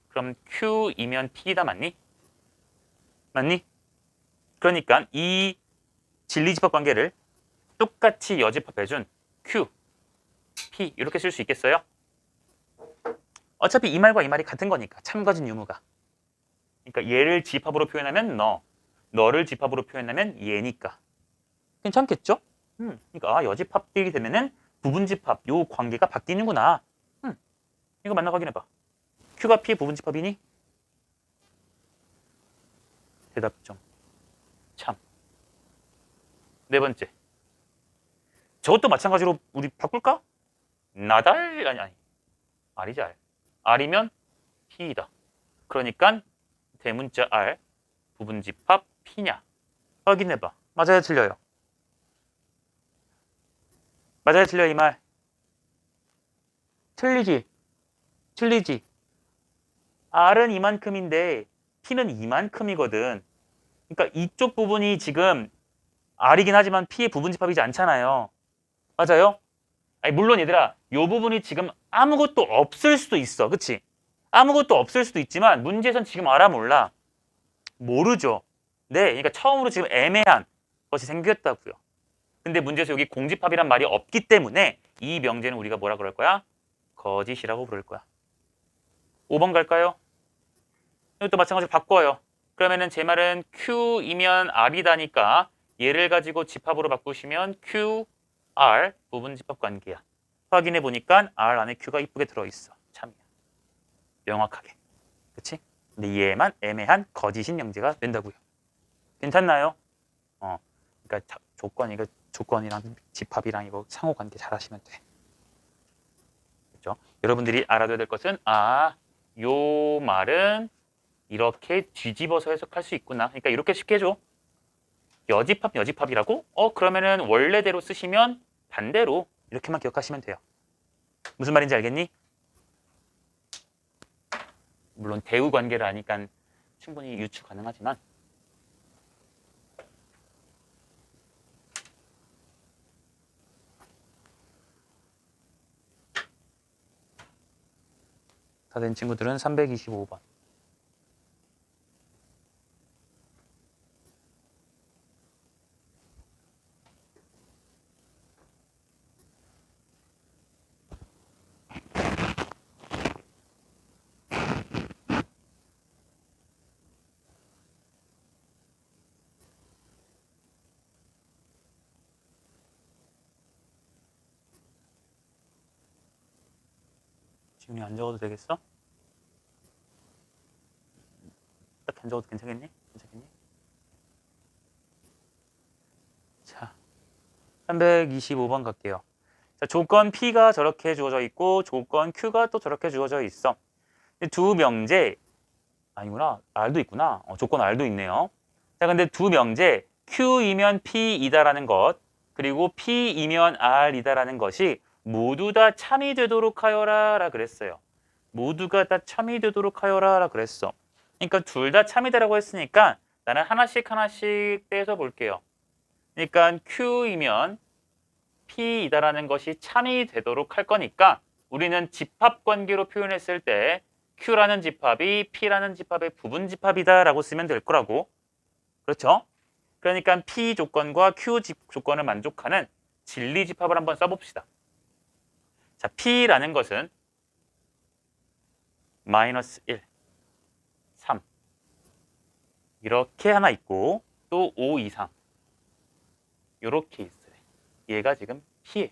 그럼 Q이면 P다 맞니? 맞니? 그러니까 이 진리집합 관계를 똑같이 여집합해준 Q, P 이렇게 쓸 수 있겠어요? 어차피 이 말과 이 말이 같은 거니까 참거진 유무가. 그러니까 얘를 집합으로 표현하면 너를 집합으로 표현하면 얘니까. 괜찮겠죠? 그러니까 여집합이 되면은 부분집합 요 관계가 바뀌는구나. 이거 맞나 확인해봐. Q가 P의 부분집합이니? 대답 좀. 참. 네 번째. 저것도 마찬가지로 우리 바꿀까? 나달 아니 R이지 R. R이면 P이다. 그러니까 대문자 R 부분집합 P냐? 확인해봐. 맞아요, 틀려요? 맞아요, 틀려요, 이 말? 틀리지? 틀리지? R은 이만큼인데 P는 이만큼이거든. 그러니까 이쪽 부분이 지금 R이긴 하지만 P의 부분집합이지 않잖아요. 맞아요? 아니, 물론 얘들아, 이 부분이 지금 아무것도 없을 수도 있어. 그치? 아무것도 없을 수도 있지만 문제에선 지금 알아 몰라? 모르죠. 네, 그러니까 처음으로 지금 애매한 것이 생겼다고요. 근데 문제에서 여기 공집합이란 말이 없기 때문에 이 명제는 우리가 뭐라 그럴 거야? 거짓이라고 부를 거야. 5번 갈까요? 이것도 마찬가지로 바꿔요. 그러면은 제 말은 Q이면 R이다니까 얘를 가지고 집합으로 바꾸시면 Q, R 부분 집합 관계야. 확인해 보니까 R 안에 Q가 이쁘게 들어있어. 참이야. 명확하게. 그치? 근데 얘만 애매한 거짓인 명제가 된다고요. 괜찮나요? 그러니까 이거 조건이랑 집합이랑 이거 상호관계 잘 하시면 돼. 그렇죠? 여러분들이 알아둬야 될 것은 요 말은 이렇게 뒤집어서 해석할 수 있구나. 그러니까 이렇게 쉽게 해줘. 여집합이라고? 그러면은 원래대로 쓰시면 반대로 이렇게만 기억하시면 돼요. 무슨 말인지 알겠니? 물론 대우 관계를 아니까 충분히 유추 가능하지만 다 된 친구들은 325번. 지훈이 안 적어도 되겠어? 딱 안 적어도 괜찮겠니? 자, 325번 갈게요. 자, 조건 P가 저렇게 주어져 있고 조건 Q가 또 저렇게 주어져 있어. 두 명제 아니구나. R도 있구나. 조건 R도 있네요. 자, 근데 두 명제 Q이면 P이다라는 것 그리고 P이면 R이다라는 것이 모두 다 참이 되도록 하여라 라 그랬어요. 모두가 다 참이 되도록 하여라 라 그랬어. 그러니까 둘 다 참이 되라고 했으니까 나는 하나씩 떼서 볼게요. 그러니까 Q이면 P이다라는 것이 참이 되도록 할 거니까 우리는 집합관계로 표현했을 때 Q라는 집합이 P라는 집합의 부분 집합이다라고 쓰면 될 거라고. 그렇죠? 그러니까 P 조건과 Q 조건을 만족하는 진리 집합을 한번 써봅시다. 자, P라는 것은 마이너스 1, 3 이렇게 하나 있고 또 5 이상 이렇게 있어요. 얘가 지금 P예요.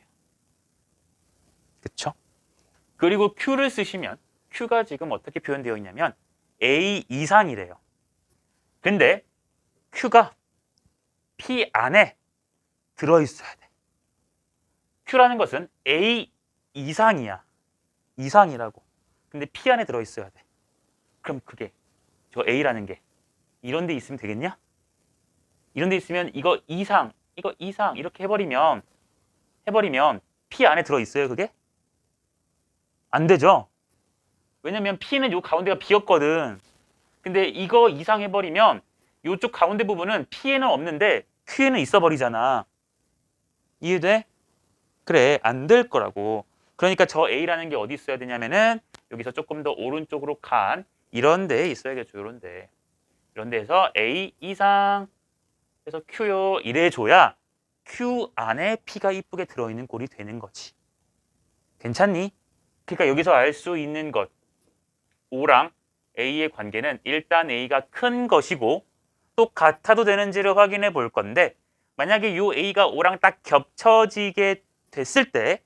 그쵸? 그리고 Q를 쓰시면 Q가 지금 어떻게 표현되어 있냐면 A 이상이래요. 근데 Q가 P 안에 들어있어야 돼. Q라는 것은 A 이상이야. 이상이라고. 근데 P 안에 들어있어야 돼. 그럼 그게 저 A라는 게 이런 데 있으면 되겠냐? 이런 데 있으면 이거 이상 이렇게 해버리면 P 안에 들어있어요 그게? 안 되죠? 왜냐면 P는 요 가운데가 비었거든. 근데 이거 이상 해버리면 요쪽 가운데 부분은 P에는 없는데 Q에는 있어버리잖아. 이해돼? 그래, 안 될 거라고. 그러니까 저 A라는 게 어디 있어야 되냐면은 여기서 조금 더 오른쪽으로 간 이런 데에 있어야겠죠. 이런 데에서 A 이상 해서 Q요 이래줘야 Q 안에 P가 이쁘게 들어있는 꼴이 되는 거지. 괜찮니? 그러니까 여기서 알 수 있는 것 O랑 A의 관계는 일단 A가 큰 것이고 또 같아도 되는지를 확인해 볼 건데 만약에 요 A가 O랑 딱 겹쳐지게 됐을 때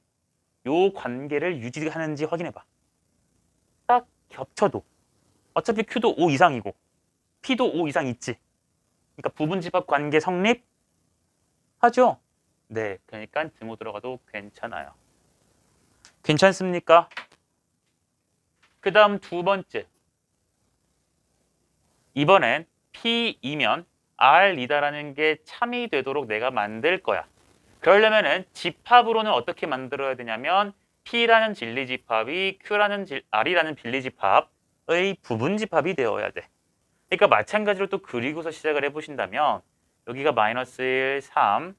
요 관계를 유지하는지 확인해 봐. 딱 겹쳐도 어차피 Q도 O 이상이고 P도 O 이상 있지. 그러니까 부분집합 관계 성립하죠? 네, 그러니까 등호 들어가도 괜찮아요. 괜찮습니까? 그 다음 두 번째. 이번엔 P이면 R이다라는 게 참이 되도록 내가 만들 거야. 그러려면은 집합으로는 어떻게 만들어야 되냐면 P라는 진리집합이 R이라는 빌리집합의 부분집합이 되어야 돼. 그러니까 마찬가지로 또 그리고서 시작을 해보신다면 여기가 마이너스 1, 3,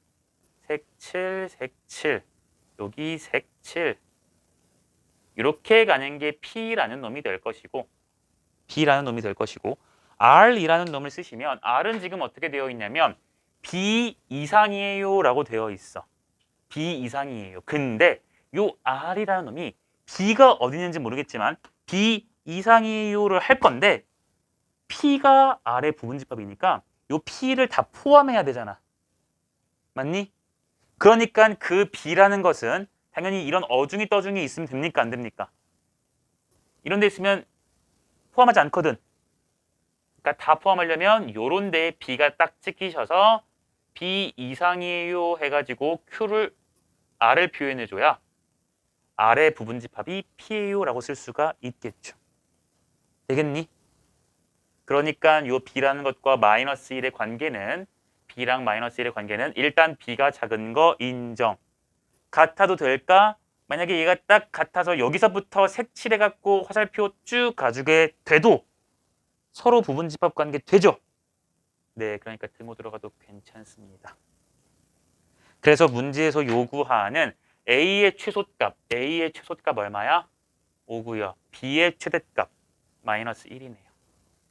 색 7, 색 7, 여기 색 7 이렇게 가는 게 P라는 놈이 될 것이고 R이라는 놈을 쓰시면 R은 지금 어떻게 되어 있냐면 B 이상이에요 라고 되어 있어. B 이상이에요. 근데 요 R이라는 놈이 B가 어디 있는지 모르겠지만 B 이상이에요를 할 건데 P가 R의 부분집합이니까 요 P를 다 포함해야 되잖아. 맞니? 그러니까 그 B라는 것은 당연히 이런 어중이 떠중이 있으면 됩니까? 안 됩니까? 이런 데 있으면 포함하지 않거든. 그러니까 다 포함하려면 요런 데에 B가 딱 찍히셔서 B 이상이에요 해가지고 Q를 R을 표현해줘야 R의 부분집합이 P예요 라고 쓸 수가 있겠죠. 되겠니? 그러니까 요 B라는 것과 마이너스 1의 관계는 B랑 마이너스 1의 관계는 일단 B가 작은 거 인정. 같아도 될까? 만약에 얘가 딱 같아서 여기서부터 색칠해갖고 화살표 쭉 가지게 돼도 서로 부분집합 관계 되죠? 네, 그러니까 등호 들어가도 괜찮습니다. 그래서 문제에서 요구하는 A의 최소값 얼마야? 5고요. B의 최대값 마이너스 1이네요.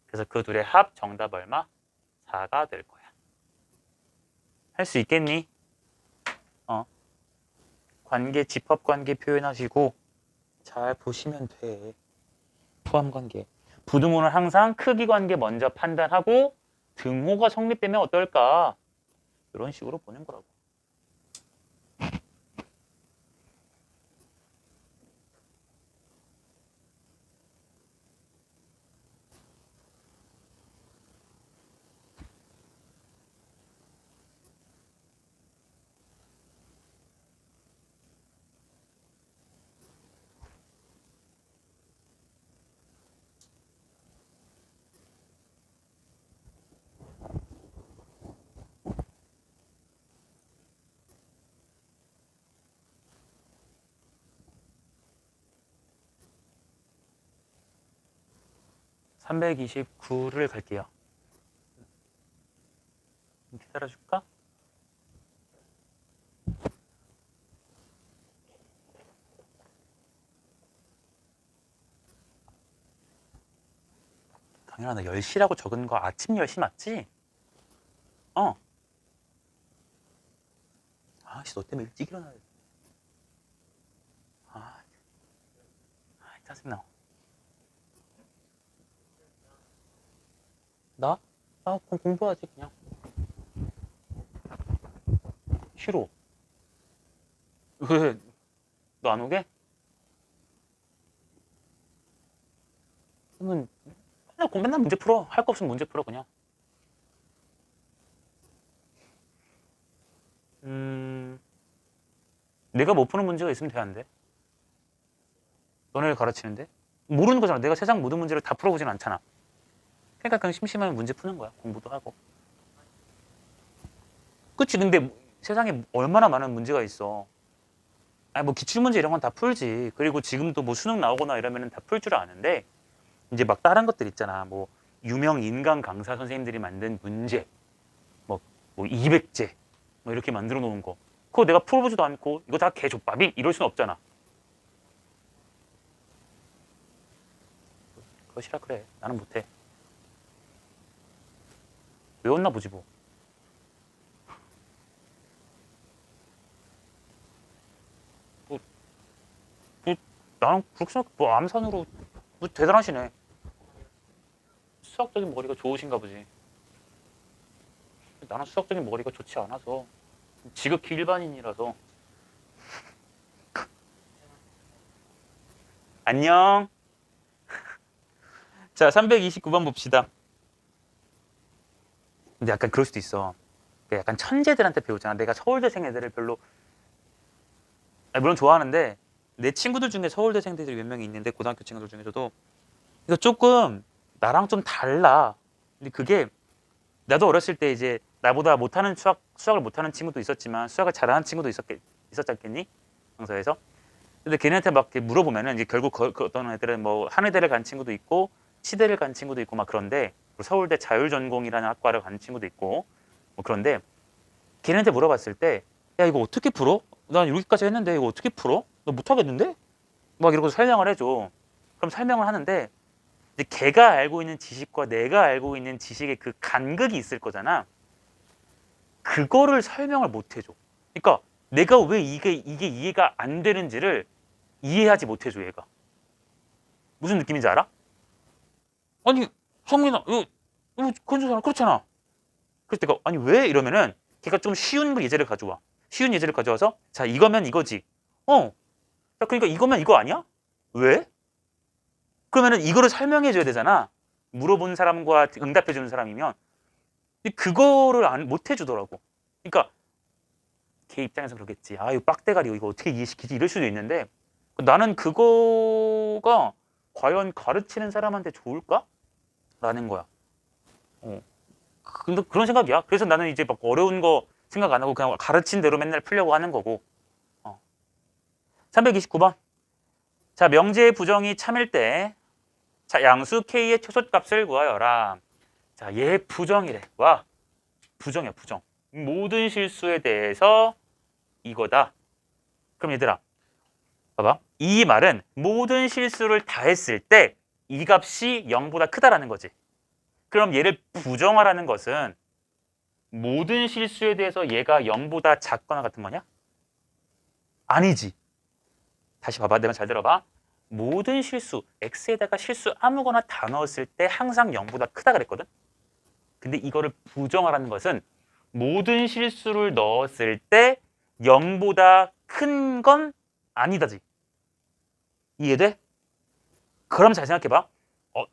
그래서 그 둘의 합 정답 얼마? 4가 될 거야. 할 수 있겠니? 관계, 집합관계 표현하시고 잘 보시면 돼. 포함관계. 부등호는 항상 크기관계 먼저 판단하고 등호가 성립되면 어떨까? 이런 식으로 보는 거라고. (329를) 갈게요. 기다려줄까? 당연하다. 10시라고 적은 거 아침 10시 맞지? 아씨, 너 때문에 일찍 일어나야 돼. 짜증나. 나? 나 공부하지 그냥. 싫어. 왜? 너 안 오게? 그러면 맨날 문제 풀어. 할 거 없으면 문제 풀어 그냥. 내가 못 푸는 문제가 있으면 돼, 안 돼? 너네를 가르치는데? 모르는 거잖아. 내가 세상 모든 문제를 다 풀어보진 않잖아. 그러니까 그냥 심심하면 문제 푸는 거야. 공부도 하고. 그치? 근데 세상에 얼마나 많은 문제가 있어. 아니 뭐 기출문제 이런 건 다 풀지. 그리고 지금도 뭐 수능 나오거나 이러면 다 풀 줄 아는데 이제 막 다른 것들 있잖아. 뭐 유명 인간 강사 선생님들이 만든 문제, 뭐 200제 뭐 이렇게 만들어 놓은 거. 그거 내가 풀어보지도 않고 이거 다 개족밥이 이럴 수는 없잖아. 그것이라 그래. 나는 못해. 외웠나 보지 뭐. 나는 그렇게 생각, 뭐 암산으로 뭐 대단하시네. 수학적인 머리가 좋으신가 보지. 나는 수학적인 머리가 좋지 않아서 지극히 일반인이라서. 안녕. 자, 329번 봅시다. 근데 약간 그럴 수도 있어. 약간 천재들한테 배우잖아. 내가 서울대생 애들을 별로, 물론 좋아하는데 내 친구들 중에 서울대생들이 몇 명이 있는데 고등학교 친구들 중에서도 이거 조금 나랑 좀 달라. 근데 그게 나도 어렸을 때 이제 나보다 못하는 수학을 못하는 친구도 있었지만 수학을 잘하는 친구도 있었지 않겠니? 강사에서. 근데 걔네한테 막 이렇게 물어보면은 이제 결국 그 어떤 애들은 뭐 한의대를 간 친구도 있고 치대를 간 친구도 있고 막 그런데 서울대 자율전공이라는 학과를 간 친구도 있고 뭐 그런데 걔네한테 물어봤을 때 야 이거 어떻게 풀어? 난 여기까지 했는데 이거 어떻게 풀어? 너 못하겠는데? 막 이러고 설명을 해줘. 그럼 설명을 하는데 이제 걔가 알고 있는 지식과 내가 알고 있는 지식의 그 간극이 있을 거잖아. 그거를 설명을 못 해줘. 그러니까 내가 왜 이게 이해가 안 되는지를 이해하지 못해줘 얘가. 무슨 느낌인지 알아? 아니 성민아 이거 건조잖아. 그렇잖아. 그래서 내가 아니 왜 이러면은 걔가 좀 쉬운 거 예제를 가져와. 쉬운 예제를 가져와서 자 이거면 이거지. 자 그러니까 이거면 이거 아니야? 왜? 그러면은 이거를 설명해 줘야 되잖아. 물어본 사람과 응답해 주는 사람이면 그거를 못 해주더라고. 그러니까 걔 입장에서 그러겠지. 아, 이거 빡대가리 이거 어떻게 이해시키지? 이럴 수도 있는데 나는 그거가 과연 가르치는 사람한테 좋을까? 라는 거야. 근데 그런 생각이야. 그래서 나는 이제 막 어려운 거 생각 안 하고 그냥 가르친 대로 맨날 풀려고 하는 거고. 329번. 자, 명제의 부정이 참일 때, 자, 양수 K의 초소값을 구하여라. 자, 얘 부정이래. 와, 부정이야, 부정. 모든 실수에 대해서 이거다. 그럼 얘들아, 봐봐. 이 말은 모든 실수를 다 했을 때 이 값이 0보다 크다라는 거지. 그럼 얘를 부정하라는 것은 모든 실수에 대해서 얘가 0보다 작거나 같은 거냐? 아니지. 다시 봐봐. 내 말 잘 들어봐. 모든 실수, x에다가 실수 아무거나 다 넣었을 때 항상 0보다 크다 그랬거든? 근데 이거를 부정하라는 것은 모든 실수를 넣었을 때 0보다 큰 건 아니다지. 이해돼? 그럼 잘 생각해봐.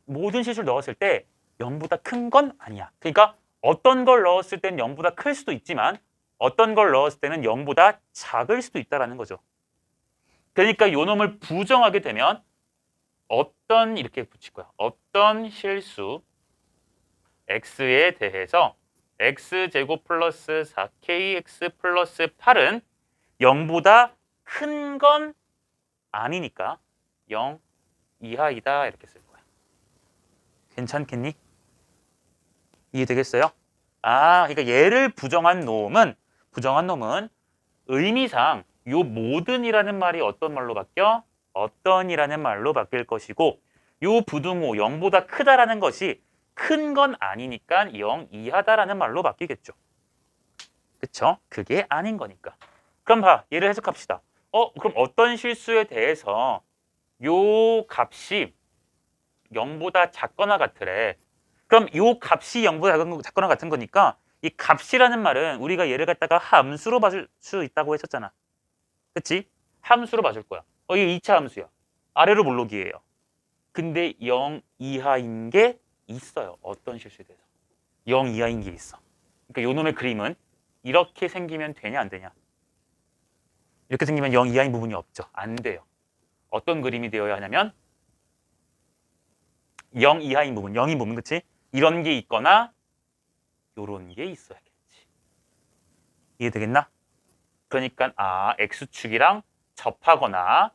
모든 실수를 넣었을 때 0보다 큰 건 아니야. 그러니까 어떤 걸 넣었을 때는 0보다 클 수도 있지만 어떤 걸 넣었을 때는 0보다 작을 수도 있다는 거죠. 그러니까 요 놈을 부정하게 되면 어떤 이렇게 붙일 거야. 어떤 실수 x에 대해서 x제곱 플러스 4kx 플러스 8은 0보다 큰 건 아니니까 0 이하이다 이렇게 쓸 거야. 괜찮겠니? 이해되겠어요? 아, 그러니까 얘를 부정한 놈은 의미상 요 모든이라는 말이 어떤 말로 바뀌어? 어떤이라는 말로 바뀔 것이고 요 부등호 0보다 크다라는 것이 큰 건 아니니까 0 이하다라는 말로 바뀌겠죠. 그쵸? 그게 아닌 거니까. 그럼 봐. 얘를 해석합시다. 그럼 어떤 실수에 대해서 요 값이 0보다 작거나 같으래. 그럼 요 값이 0보다 작거나 같은 거니까 이 값이라는 말은 우리가 얘를 갖다가 함수로 봐줄 수 있다고 했었잖아. 그치? 함수로 봐줄 거야. 이게 2차 함수야. 아래로 몰록이에요. 근데 0 이하인 게 있어요. 어떤 실수에 대해서. 0 이하인 게 있어. 그러니까 요 놈의 그림은 이렇게 생기면 되냐 안 되냐? 이렇게 생기면 0 이하인 부분이 없죠. 안 돼요. 어떤 그림이 되어야 하냐면 0 이하인 부분, 0인 부분, 그치? 이런 게 있거나 요런 게 있어야겠지. 이해되겠나? 그러니까 x축이랑 접하거나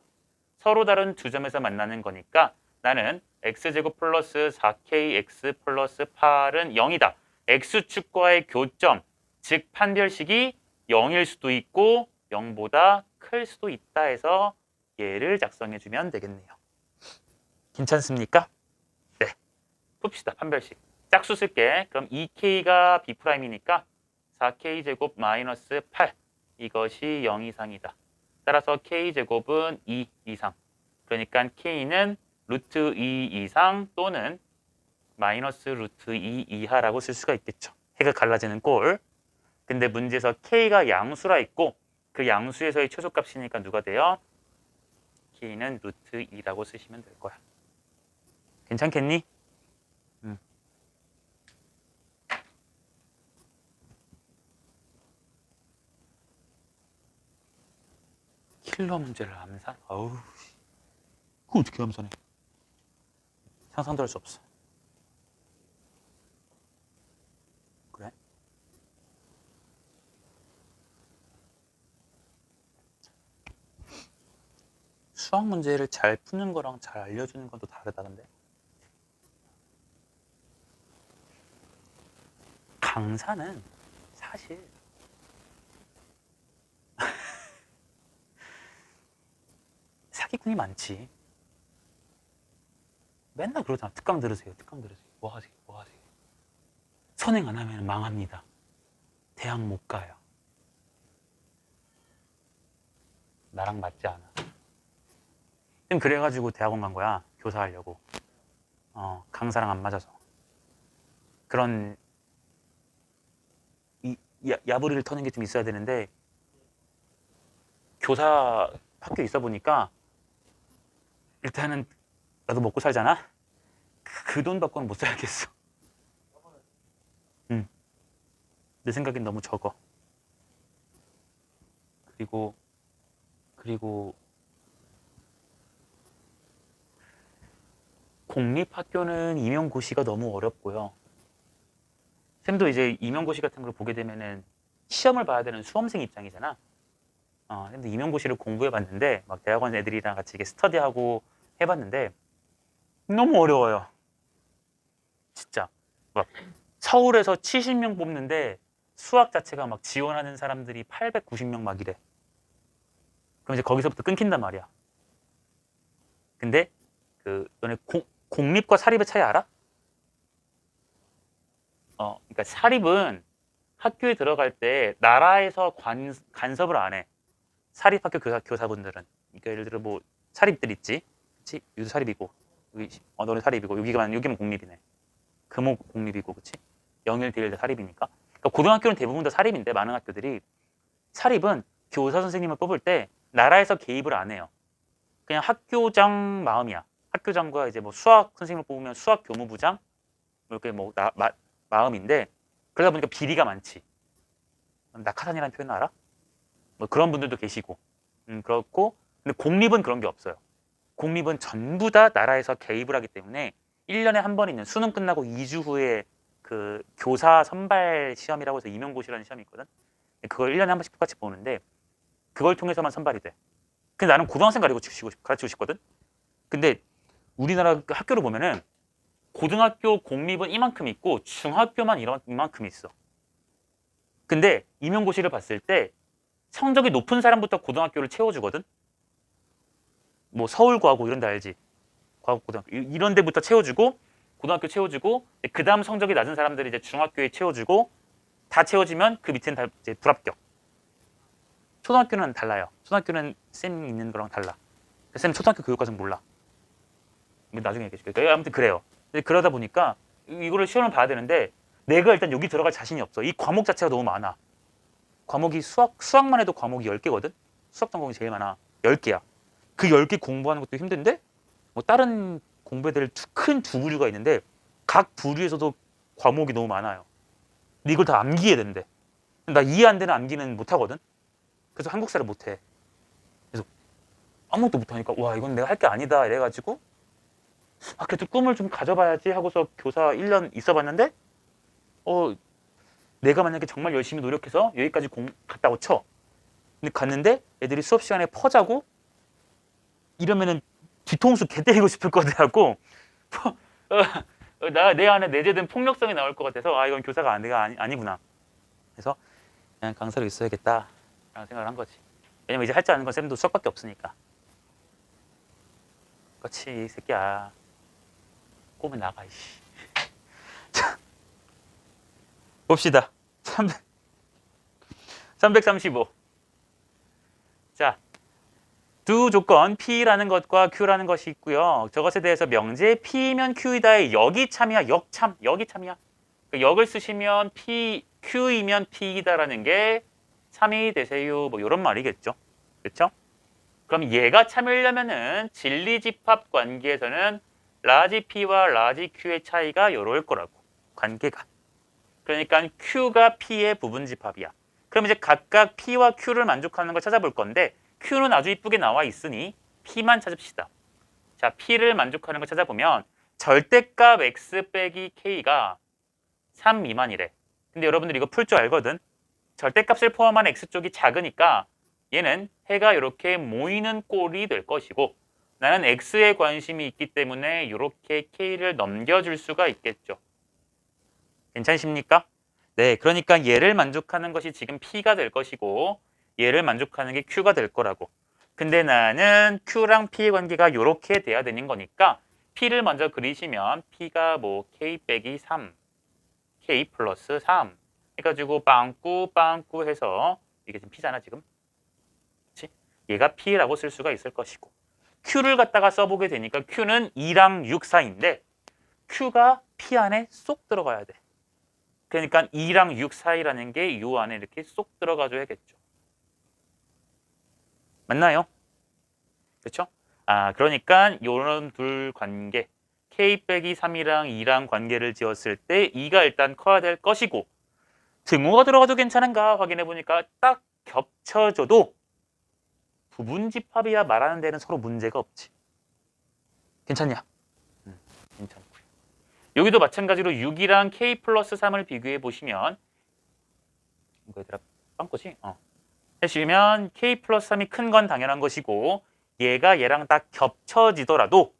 서로 다른 두 점에서 만나는 거니까 나는 x제곱 플러스 4kx 플러스 8은 0이다. x축과의 교점, 즉 판별식이 0일 수도 있고 0보다 클 수도 있다 해서 얘를 작성해주면 되겠네요. 괜찮습니까? 네. 풉시다. 판별식. 짝수 쓸게. 그럼 2k가 b'이니까 4k제곱 마이너스 8 이것이 0 이상이다. 따라서 k제곱은 2 이상. 그러니까 k는 루트 2 이상 또는 마이너스 루트 2 이하라고 쓸 수가 있겠죠. 해가 갈라지는 꼴. 근데 문제에서 k가 양수라 있고 그 양수에서의 최소값이니까 누가 돼요? k는 루트 2라고 쓰시면 될 거야. 괜찮겠니? 킬러 문제를 암산? 아우, 그거 어떻게 암산해? 상상도 할 수 없어. 그래? 수학 문제를 잘 푸는 거랑 잘 알려주는 건 또 다르다 근데. 강사는 사실 사기꾼이 많지. 맨날 그러잖아. 특강 들으세요. 특강 들으세요. 뭐 하세요? 뭐 하세요? 선행 안 하면 망합니다. 대학 못 가요. 나랑 맞지 않아. 그래가지고 대학원 간 거야. 교사하려고. 강사랑 안 맞아서. 그런 야부리를 터는 게 좀 있어야 되는데 교사 학교에 있어 보니까 일단은 나도 먹고 살잖아. 그 돈 받고는 못 살겠어. 내 생각엔 너무 적어. 그리고 공립학교는 임용고시가 너무 어렵고요. 쌤도 이제 임용고시 같은 걸 보게 되면은 시험을 봐야 되는 수험생 입장이잖아. 근데 임용고시를 공부해봤는데 막 대학원 애들이랑 같이 이게 스터디하고 해봤는데 너무 어려워요. 진짜 막 서울에서 70명 뽑는데 수학 자체가 막 지원하는 사람들이 890명 막 이래. 그럼 이제 거기서부터 끊긴단 말이야. 근데 그 너네 공립과 사립의 차이 알아? 그러니까 사립은 학교에 들어갈 때 나라에서 간섭을 안 해. 사립학교 교사분들은. 그러니까 예를 들어 뭐 사립들 있지, 그렇지? 여기도 사립이고, 너네 사립이고, 여기만 공립이네. 금호 공립이고, 그렇지? 영일, 대일 다 사립이니까. 그러니까 고등학교는 대부분 다 사립인데 많은 학교들이 사립은 교사 선생님을 뽑을 때 나라에서 개입을 안 해요. 그냥 학교장 마음이야. 학교장과 이제 뭐 수학 선생님을 뽑으면 수학 교무부장 뭐 이렇게 뭐 마음인데 그러다 보니까 비리가 많지. 낙하산이라는 표현 알아? 뭐 그런 분들도 계시고. 그렇고 근데 공립은 그런 게 없어요. 공립은 전부 다 나라에서 개입을 하기 때문에 1년에 한 번 있는 수능 끝나고 2주 후에 그 교사 선발 시험이라고 해서 임용고시라는 시험이 있거든. 그걸 1년에 한 번씩 똑같이 보는데 그걸 통해서만 선발이 돼. 근데 나는 고등학생 가르치고 싶거든. 근데 우리나라 학교를 보면은 고등학교 공립은 이만큼 있고 중학교만 이만큼 있어. 근데 임용고시를 봤을 때 성적이 높은 사람부터 고등학교를 채워주거든. 뭐 서울과고 이런 데 알지? 과학고등학교 이런 데부터 채워주고 고등학교 채워주고 그 다음 성적이 낮은 사람들이 이제 중학교에 채워주고 다 채워지면 그 밑에는 다 이제 불합격. 초등학교는 달라요. 초등학교는 쌤 있는 거랑 달라. 쌤 초등학교 교육과정 몰라. 나중에 얘기해줄게. 아무튼 그래요. 그러다 보니까 이거를 시험을 봐야 되는데 내가 일단 여기 들어갈 자신이 없어. 이 과목 자체가 너무 많아. 과목이 수학만 해도 과목이 10개거든? 수학 전공이 제일 많아. 10개야. 그 10개 공부하는 것도 힘든데 뭐 다른 공부해야 될 큰 두 부류가 있는데 각 부류에서도 과목이 너무 많아요. 근데 이걸 다 암기해야 되는데 나 이해 안 되는 암기는 못하거든? 그래서 한국사를 못해. 그래서 아무것도 못하니까 와 이건 내가 할 게 아니다 이래가지고 그래도 꿈을 좀 가져봐야지 하고서 교사 1년 있어봤는데 내가 만약에 정말 열심히 노력해서 여기까지 갔다고 쳐. 근데 갔는데 애들이 수업 시간에 퍼자고 이러면은 뒤통수 개 때리고 싶을 것 같고 내 안에 내재된 폭력성이 나올 것 같아서 이건 교사가 아니구나. 그래서 그냥 강사로 있어야겠다 라는 생각을 한 거지. 왜냐면 이제 할 줄 아는 건 쌤도 수학밖에 없으니까. 그렇지 이 새끼야. 꿈에 나가 이씨. 자, 봅시다. 335. 자, 두 조건 P라는 것과 Q라는 것이 있고요. 저것에 대해서 명제 P면 Q이다의 역이참이야. 역이참이야. 그 역을 쓰시면 P, Q이면 P이다라는 게 참이 되세요. 뭐 이런 말이겠죠. 그렇죠? 그럼 얘가 참이려면은 진리집합 관계에서는 라지 P와 라지 Q의 차이가 이럴 거라고. 관계가. 그러니까 Q가 P의 부분집합이야. 그럼 이제 각각 P와 Q를 만족하는 걸 찾아볼 건데 Q는 아주 이쁘게 나와 있으니 P만 찾읍시다. 자, P를 만족하는 걸 찾아보면 절대값 X 빼기 K가 3 미만이래. 근데 여러분들 이거 풀 줄 알거든. 절대값을 포함한 X쪽이 작으니까 얘는 해가 이렇게 모이는 꼴이 될 것이고 나는 X에 관심이 있기 때문에 이렇게 K를 넘겨줄 수가 있겠죠. 괜찮으십니까? 네, 그러니까 얘를 만족하는 것이 지금 P가 될 것이고 얘를 만족하는 게 Q가 될 거라고. 근데 나는 Q랑 P의 관계가 이렇게 돼야 되는 거니까 P를 먼저 그리시면 P가 뭐 K 빼기 3, K 플러스 3 해가지고 빵꾸 해서 이게 지금 P잖아 지금. 그치? 얘가 P라고 쓸 수가 있을 것이고 Q를 갖다가 써보게 되니까 Q는 2랑 6 사이인데 Q가 P 안에 쏙 들어가야 돼. 그러니까 2랑 6 사이라는 게 이 안에 이렇게 쏙 들어가줘야겠죠. 맞나요? 그렇죠? 그러니까 이런 둘 관계 K 빼기 3이랑 2랑 관계를 지었을 때 2가 일단 커야 될 것이고 등호가 들어가도 괜찮은가 확인해 보니까 딱 겹쳐져도 부분집합이야 말하는 데는 서로 문제가 없지. 괜찮냐? 괜찮고요. 여기도 마찬가지로 6이랑 k 플러스 3을 비교해 보시면 이거 얘들아 빵거지? 해주면 k 플러스 3이 큰 건 당연한 것이고 얘가 얘랑 딱 겹쳐지더라도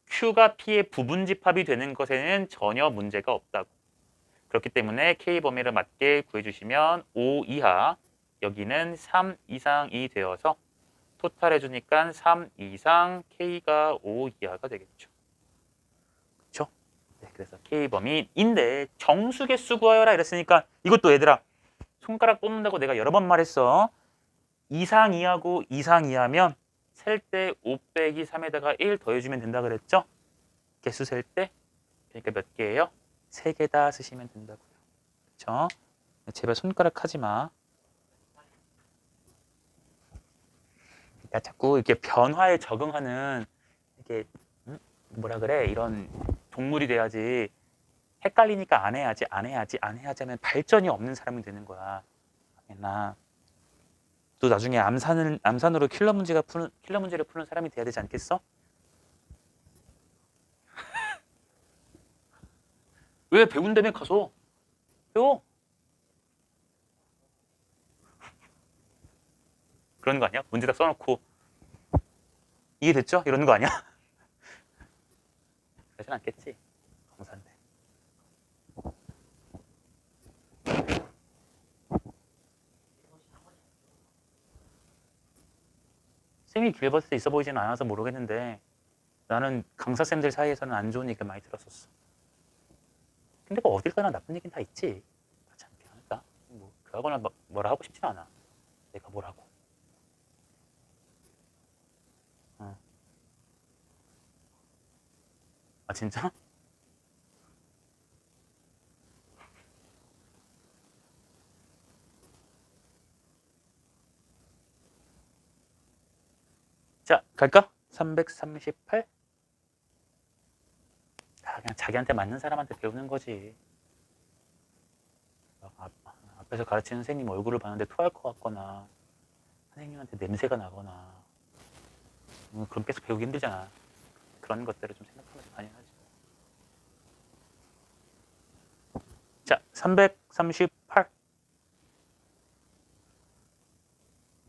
q가 p의 부분집합이 되는 것에는 전혀 문제가 없다고. 그렇기 때문에 k 범위를 맞게 구해주시면 5 이하 여기는 3 이상이 되어서 토탈 해주니까 3 이상 k가 5 이하가 되겠죠. 그렇죠? 네, 그래서 k 범위인데 정수개수 구하여라 이랬으니까 이것도 얘들아 손가락 뽑는다고 내가 여러 번 말했어. 이상 이하고 이상 이하면 셀 때 5 빼기 3에다가 1 더해주면 된다 그랬죠? 개수 셀 때. 그러니까 몇 개예요? 3개다 쓰시면 된다고요. 그렇죠? 제발 손가락 하지 마. 그러니까 자꾸 이렇게 변화에 적응하는 이렇게 뭐라 그래? 이런 동물이 돼야지. 헷갈리니까 안 해야지 하면 발전이 없는 사람이 되는 거야. 나 또 나중에 암산으로 킬러 문제를 푸는 사람이 돼야 되지 않겠어? 왜 배운다며 가서 배워? 그런 거 아니야? 문제 다 써놓고 이해됐죠? 이러는 거 아니야? 그러진 않겠지. 강사인데. 쌤이 길버스 있어 보이지는 않아서 모르겠는데 나는 강사쌤들 사이에서는 안 좋은 얘기가 많이 들었었어. 근데 뭐 어딜 가나 나쁜 얘기는 다 있지. 그렇지 않을까? 뭐 그러거나 뭐라 하고 싶진 않아. 내가 뭐라고. 아 진짜? 자 갈까? 338. 그냥 자기한테 맞는 사람한테 배우는 거지. 앞에서 가르치는 선생님 얼굴을 봤는데 토할 것 같거나 선생님한테 냄새가 나거나 그럼 계속 배우기 힘들잖아. 그런 것들을 좀 생각하면서 다녀야지. 자, 338.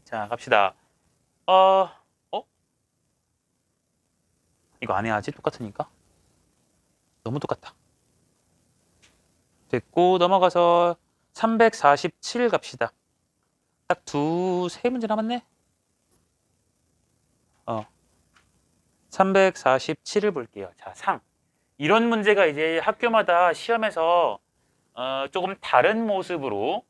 자, 갑시다. 이거 안 해야지. 똑같으니까. 너무 똑같다. 됐고 넘어가서 347 갑시다. 딱 세 문제 남았네. 347을 볼게요. 자, 상. 이런 문제가 이제 학교마다 시험에서 조금 다른 모습으로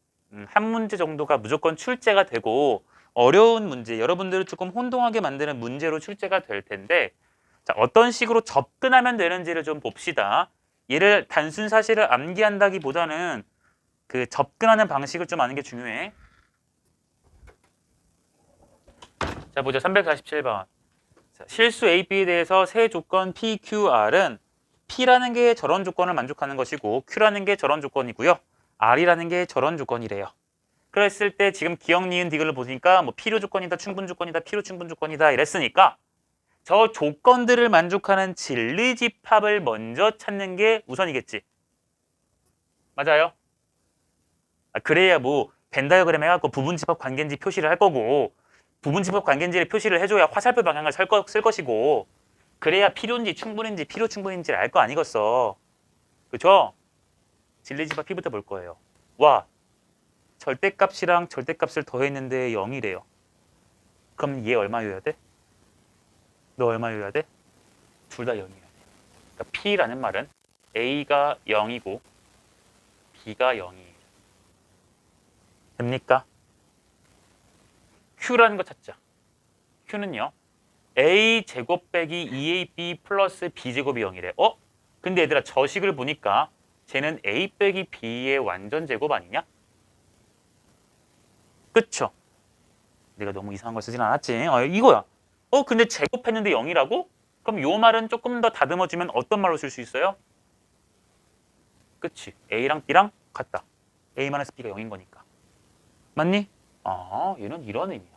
한 문제 정도가 무조건 출제가 되고 어려운 문제, 여러분들을 조금 혼동하게 만드는 문제로 출제가 될 텐데 자, 어떤 식으로 접근하면 되는지를 좀 봅시다. 얘를 단순 사실을 암기한다기보다는 그 접근하는 방식을 좀 아는 게 중요해. 자, 보자. 347번. 자, 실수 A, B에 대해서 세 조건 P, Q, R은 P라는 게 저런 조건을 만족하는 것이고 Q라는 게 저런 조건이고요. R이라는 게 저런 조건이래요. 그랬을 때 지금 기억, 니은, 디귿을 보니까 뭐 필요 조건이다, 충분 조건이다, 필요 충분 조건이다 이랬으니까 저 조건들을 만족하는 진리집합을 먼저 찾는 게 우선이겠지. 맞아요? 그래야 뭐 벤 다이어그램 해갖고 부분집합 관계인지 표시를 할 거고 부분집합 관계인지를 표시를 해줘야 화살표 방향을 쓸 것이고 그래야 필요인지 충분인지 필요 충분인지를 알 거 아니겠어. 그죠? 진리집합 P부터 볼 거예요. 와, 절대값이랑 절대값을 더했는데 0이래요. 그럼 얘 얼마여야 돼? 너 얼마여야 돼? 둘 다 0이어야 돼. 그러니까 P라는 말은 A가 0이고 B가 0이에요. 됩니까? Q라는 거 찾자. Q는요. A제곱 빼기 2AB 플러스 B제곱이 0이래. 근데 얘들아 저 식을 보니까 쟤는 A 빼기 B의 완전 제곱 아니냐? 그쵸? 내가 너무 이상한 걸 쓰진 않았지. 이거야. 근데 제곱했는데 0이라고? 그럼 요 말은 조금 더 다듬어주면 어떤 말로 쓸 수 있어요? 그치. A랑 B랑 같다. A-B가 0인 거니까. 맞니? 얘는 이런 의미야.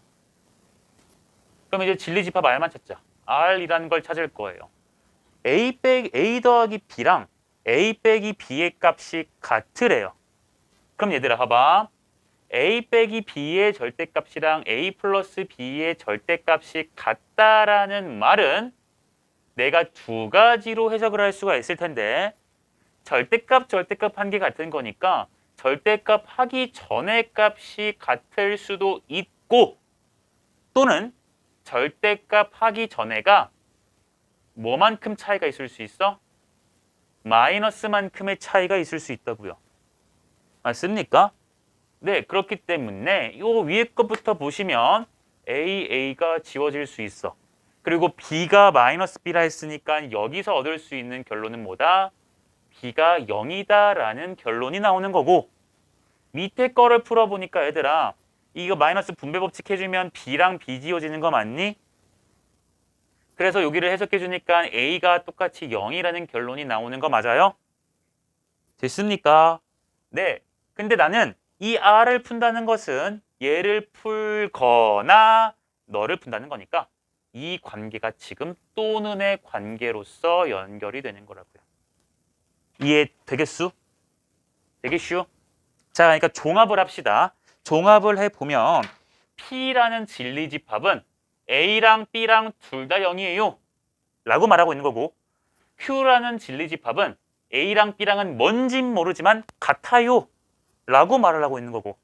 그럼 이제 진리집합 R만 찾자. R이라는 걸 찾을 거예요. A 더하기 B랑 A 빼기 B의 값이 같으래요. 그럼 얘들아 봐봐. A 빼기 B의 절대값이랑 A 플러스 B의 절대값이 같다라는 말은 내가 두 가지로 해석을 할 수가 있을 텐데 절대값 한 게 같은 거니까 절대값 하기 전의 값이 같을 수도 있고 또는 절대값 하기 전에가 뭐만큼 차이가 있을 수 있어? 마이너스만큼의 차이가 있을 수 있다고요. 맞습니까? 네, 그렇기 때문에 요 위에 것부터 보시면 A가 지워질 수 있어. 그리고 B가 마이너스 B라 했으니까 여기서 얻을 수 있는 결론은 뭐다? B가 0이다라는 결론이 나오는 거고 밑에 거를 풀어보니까 얘들아 이거 마이너스 분배 법칙 해주면 B랑 B 지워지는 거 맞니? 그래서 여기를 해석해 주니까 A가 똑같이 0이라는 결론이 나오는 거 맞아요? 됐습니까? 네. 근데 나는 이 R을 푼다는 것은 얘를 풀거나 너를 푼다는 거니까 이 관계가 지금 또는의 관계로서 연결이 되는 거라고요. 이해 되겠수? 되겠슈? 자, 그러니까 종합을 합시다. 종합을 해보면 P라는 진리집합은 A랑 B랑 둘 다 0이에요 라고 말하고 있는 거고 Q라는 진리집합은 A랑 B랑은 뭔진 모르지만 같아요 라고 말을 하고 있는 거고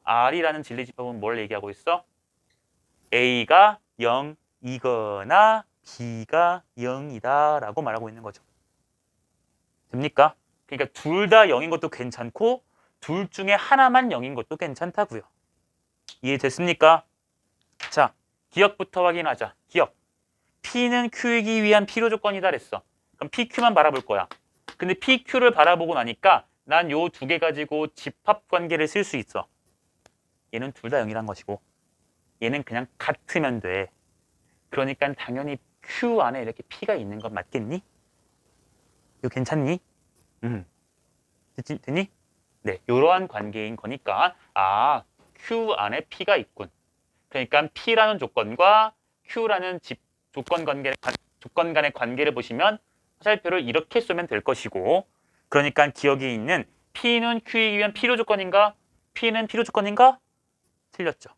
R이라는 진리집합은 뭘 얘기하고 있어? A가 0이거나 B가 0이다 라고 말하고 있는 거죠. 됩니까? 그러니까 둘 다 0인 것도 괜찮고 둘 중에 하나만 0인 것도 괜찮다고요. 이해됐습니까? 자, 기억부터 확인하자. 기억. P는 Q이기 위한 필요 조건이다 그랬어. 그럼 PQ만 바라볼 거야. 근데 PQ를 바라보고 나니까 난 요 두 개 가지고 집합 관계를 쓸 수 있어. 얘는 둘 다 0이란 것이고 얘는 그냥 같으면 돼. 그러니까 당연히 Q 안에 이렇게 P가 있는 건 맞겠니? 이거 괜찮니? 됐니? 네, 이러한 관계인 거니까 Q 안에 P가 있군. 그러니까 P라는 조건과 Q라는 조건 간의 관계를 보시면 화살표를 이렇게 쏘면 될 것이고 그러니까 기억에 있는 P는 Q이기 위한 필요 조건인가? P는 필요 조건인가? 틀렸죠.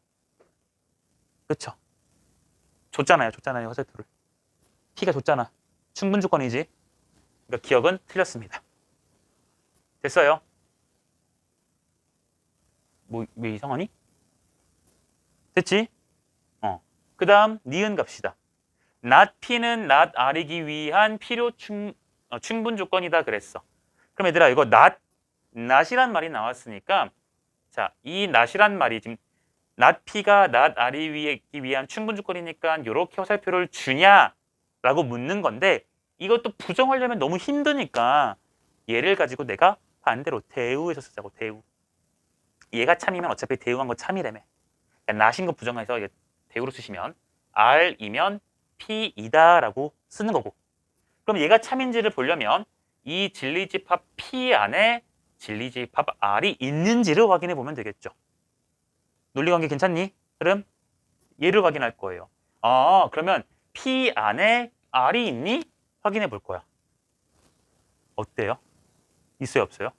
그렇죠? 줬잖아요. 화살표를. P가 줬잖아. 충분 조건이지. 그러니까 기억은 틀렸습니다. 됐어요? 뭐 왜 이상하니? 됐지? 그 다음 니은 갑시다. not P는 not R이기 위한 필요 충분 조건이다 그랬어. 그럼 얘들아 이거 not이란 말이 나왔으니까 자, 이 not이란 말이 지금 not P가 not R이기 위한 충분 조건이니까 이렇게 화살표를 주냐라고 묻는 건데 이것도 부정하려면 너무 힘드니까 얘를 가지고 내가 반대로 대우해서 쓰자고. 대우. 얘가 참이면 어차피 대우한 거 참이라며. 그러니까 not인 거 부정해서 대우로 쓰시면 R이면 P이다라고 쓰는 거고. 그럼 얘가 참인지를 보려면 이 진리집합 P 안에 진리집합 R이 있는지를 확인해 보면 되겠죠. 논리관계 괜찮니? 그럼 얘를 확인할 거예요. 그러면 P 안에 R이 있니? 확인해 볼 거야. 어때요? 있어요, 없어요?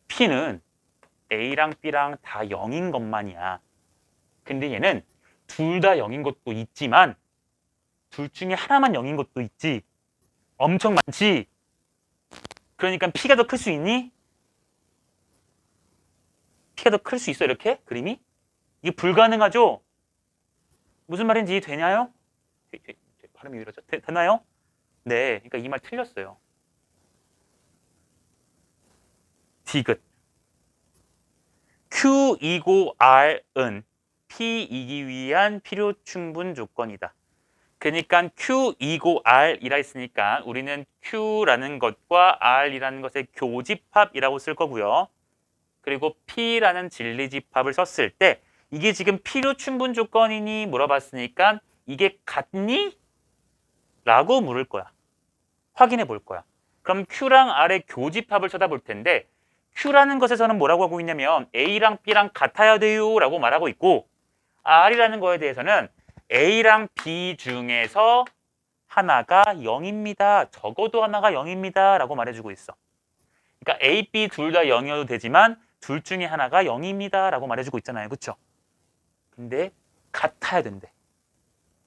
P는 A랑 B랑 다 0인 것만이야. 근데 얘는 둘 다 0인 것도 있지만 둘 중에 하나만 0인 것도 있지. 엄청 많지. 그러니까 P가 더 클 수 있니? P가 더 클 수 있어 이렇게? 그림이? 이게 불가능하죠? 무슨 말인지 이해되나요? 발음이 왜 이러죠? 되나요? 네, 그러니까 이 말 틀렸어요. 디귿. Q이고 R은 P이기 위한 필요 충분 조건이다. 그러니까 Q이고 R이라 했으니까 우리는 Q라는 것과 R이라는 것의 교집합이라고 쓸 거고요. 그리고 P라는 진리집합을 썼을 때 이게 지금 필요 충분 조건이니 물어봤으니까 이게 같니? 라고 물을 거야. 확인해 볼 거야. 그럼 Q랑 R의 교집합을 쳐다볼 텐데 Q라는 것에서는 뭐라고 하고 있냐면 A랑 B랑 같아야 돼요 라고 말하고 있고 R이라는 거에 대해서는 A랑 B 중에서 하나가 0입니다. 적어도 하나가 0입니다. 라고 말해주고 있어. 그러니까 A, B 둘 다 0이어도 되지만 둘 중에 하나가 0입니다. 라고 말해주고 있잖아요. 그쵸? 근데 같아야 된대.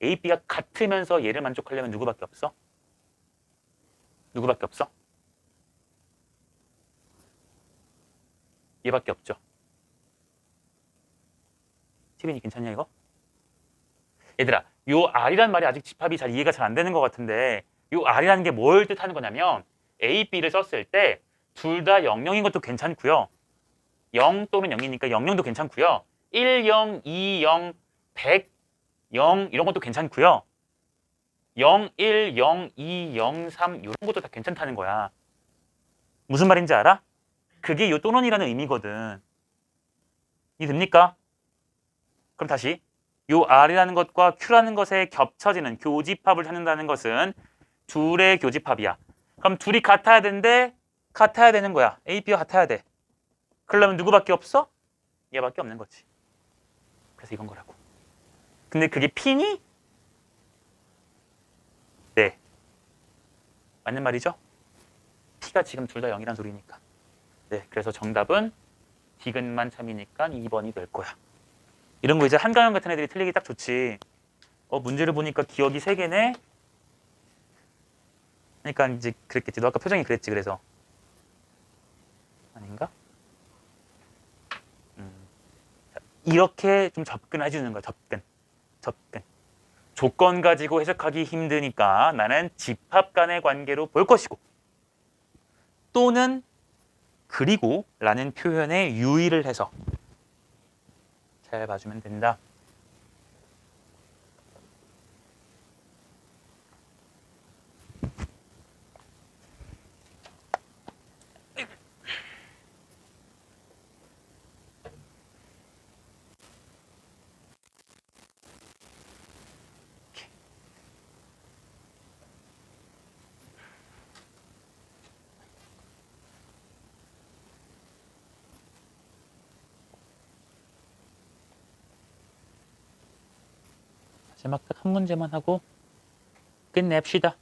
A, B가 같으면서 얘를 만족하려면 누구밖에 없어? 누구밖에 없어? 얘밖에 없죠. 티빈이 괜찮냐 이거? 얘들아, 요 R이란 말이 아직 집합이 잘 이해가 잘 안 되는 것 같은데 요 R이라는 게 뭘 뜻하는 거냐면 A, B를 썼을 때 둘 다 00인 것도 괜찮고요. 0 또는 0이니까 00도 괜찮고요. 1, 0, 2, 0, 100, 0 이런 것도 괜찮고요. 0, 1, 0, 2, 0, 3 이런 것도 다 괜찮다는 거야. 무슨 말인지 알아? 그게 요 또는이라는 의미거든. 이해됩니까? 그럼 다시 요 R이라는 것과 Q라는 것에 겹쳐지는 교집합을 찾는다는 것은 둘의 교집합이야. 그럼 둘이 같아야 되는데 같아야 되는 거야. A, B가 같아야 돼. 그러려면 누구밖에 없어? 얘밖에 없는 거지. 그래서 이건 거라고. 근데 그게 P니? 네. 맞는 말이죠? P가 지금 둘 다 0이란 소리니까. 네. 그래서 정답은 디귿만 참이니까 2번이 될 거야. 이런 거 이제 한가영 같은 애들이 틀리기 딱 좋지. 문제를 보니까 기억이 3개네? 그러니까 이제 그랬겠지. 너 아까 표정이 그랬지. 그래서. 아닌가? 이렇게 좀 접근해 주는 거야. 접근. 조건 가지고 해석하기 힘드니까 나는 집합 간의 관계로 볼 것이고 또는 그리고 라는 표현에 유의를 해서 잘 봐주면 된다. 마지막 딱 한 문제만 하고 끝냅시다.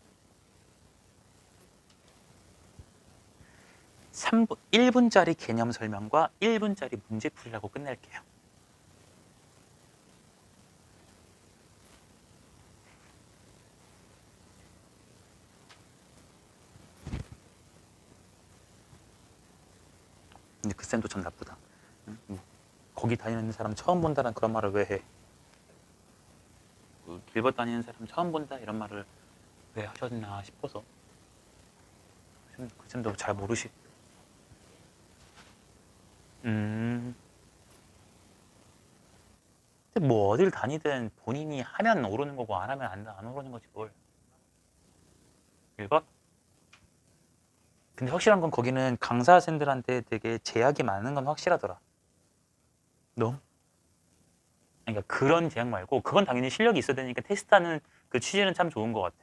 1분짜리 개념 설명과 1분짜리 문제풀이라고 끝낼게요. 근데 그 쌤도 참 나쁘다. 거기 다니는 사람 처음 본다는 그런 말을 왜 해? 길벗 다니는 사람 처음 본다 이런 말을 왜 하셨나 싶어서 그 쌤도 잘 모르시. 근데 뭐 어딜 다니든 본인이 하면 오르는 거고 안 하면 안 오르는 거지 뭘. 길벗? 근데 확실한 건 거기는 강사생들한테 되게 제약이 많은 건 확실하더라. 너무? 그러니까 그런 제약 말고 그건 당연히 실력이 있어야 되니까 테스트하는 그 취지는 참 좋은 것 같아.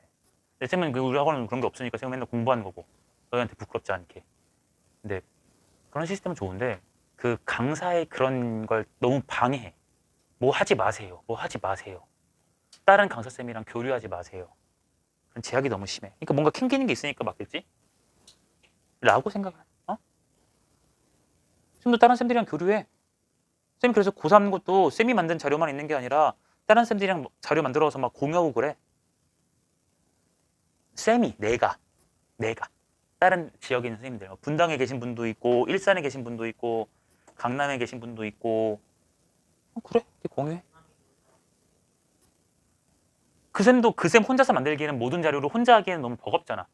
내 쌤은 우리 학원은 그런 게 없으니까 쌤은 맨날 공부하는 거고 너희한테 부끄럽지 않게. 근데 그런 시스템은 좋은데 그 강사의 그런 걸 너무 방해해. 뭐 하지 마세요. 뭐 하지 마세요. 다른 강사쌤이랑 교류하지 마세요. 그런 제약이 너무 심해. 그러니까 뭔가 캥기는 게 있으니까 맞겠지? 라고 생각을 쌤도 다른 쌤들이랑 교류해. 쌤 그래서 고3 것도 쌤이 만든 자료만 있는 게 아니라 다른 쌤들이랑 자료 만들어서 막 공유하고 그래. 쌤이 내가 다른 지역에 있는 선생님들 분당에 계신 분도 있고 일산에 계신 분도 있고 강남에 계신 분도 있고 그래 공유해. 그 쌤도 그 쌤 혼자서 만들기에는 모든 자료를 혼자 하기에는 너무 버겁잖아.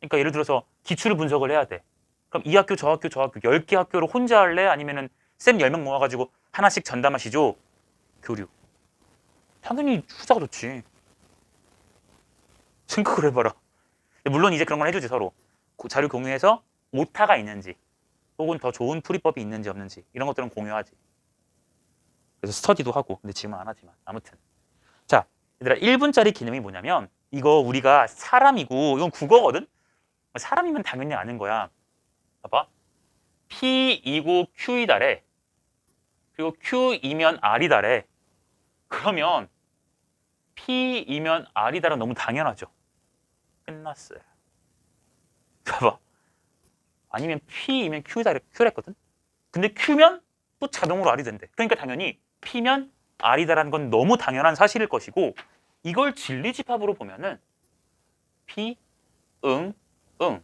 그러니까 예를 들어서 기출을 분석을 해야 돼. 그럼 이 학교 저 학교 저 학교 10개 학교를 혼자 할래? 아니면은 쌤 10명 모아가지고 하나씩 전담하시죠? 교류. 당연히 후자가 좋지. 생각을 해봐라. 물론 이제 그런 걸 해주지 서로. 자료 공유해서 오타가 있는지 혹은 더 좋은 풀이법이 있는지 없는지 이런 것들은 공유하지. 그래서 스터디도 하고 근데 지금은 안 하지만 아무튼 자 얘들아 1분짜리 개념이 뭐냐면 이거 우리가 사람이고 이건 국어거든? 사람이면 당연히 아는 거야. 봐봐. P이고 Q이다래. 그리고 Q이면 R이다래. 그러면 P이면 R이다라 너무 당연하죠. 끝났어요. 봐봐. 아니면 P이면 Q다 Q랬거든. 근데 Q면 또 자동으로 R이 된대. 그러니까 당연히 P면 R이다라는 건 너무 당연한 사실일 것이고 이걸 진리집합으로 보면은 P, 응, 응.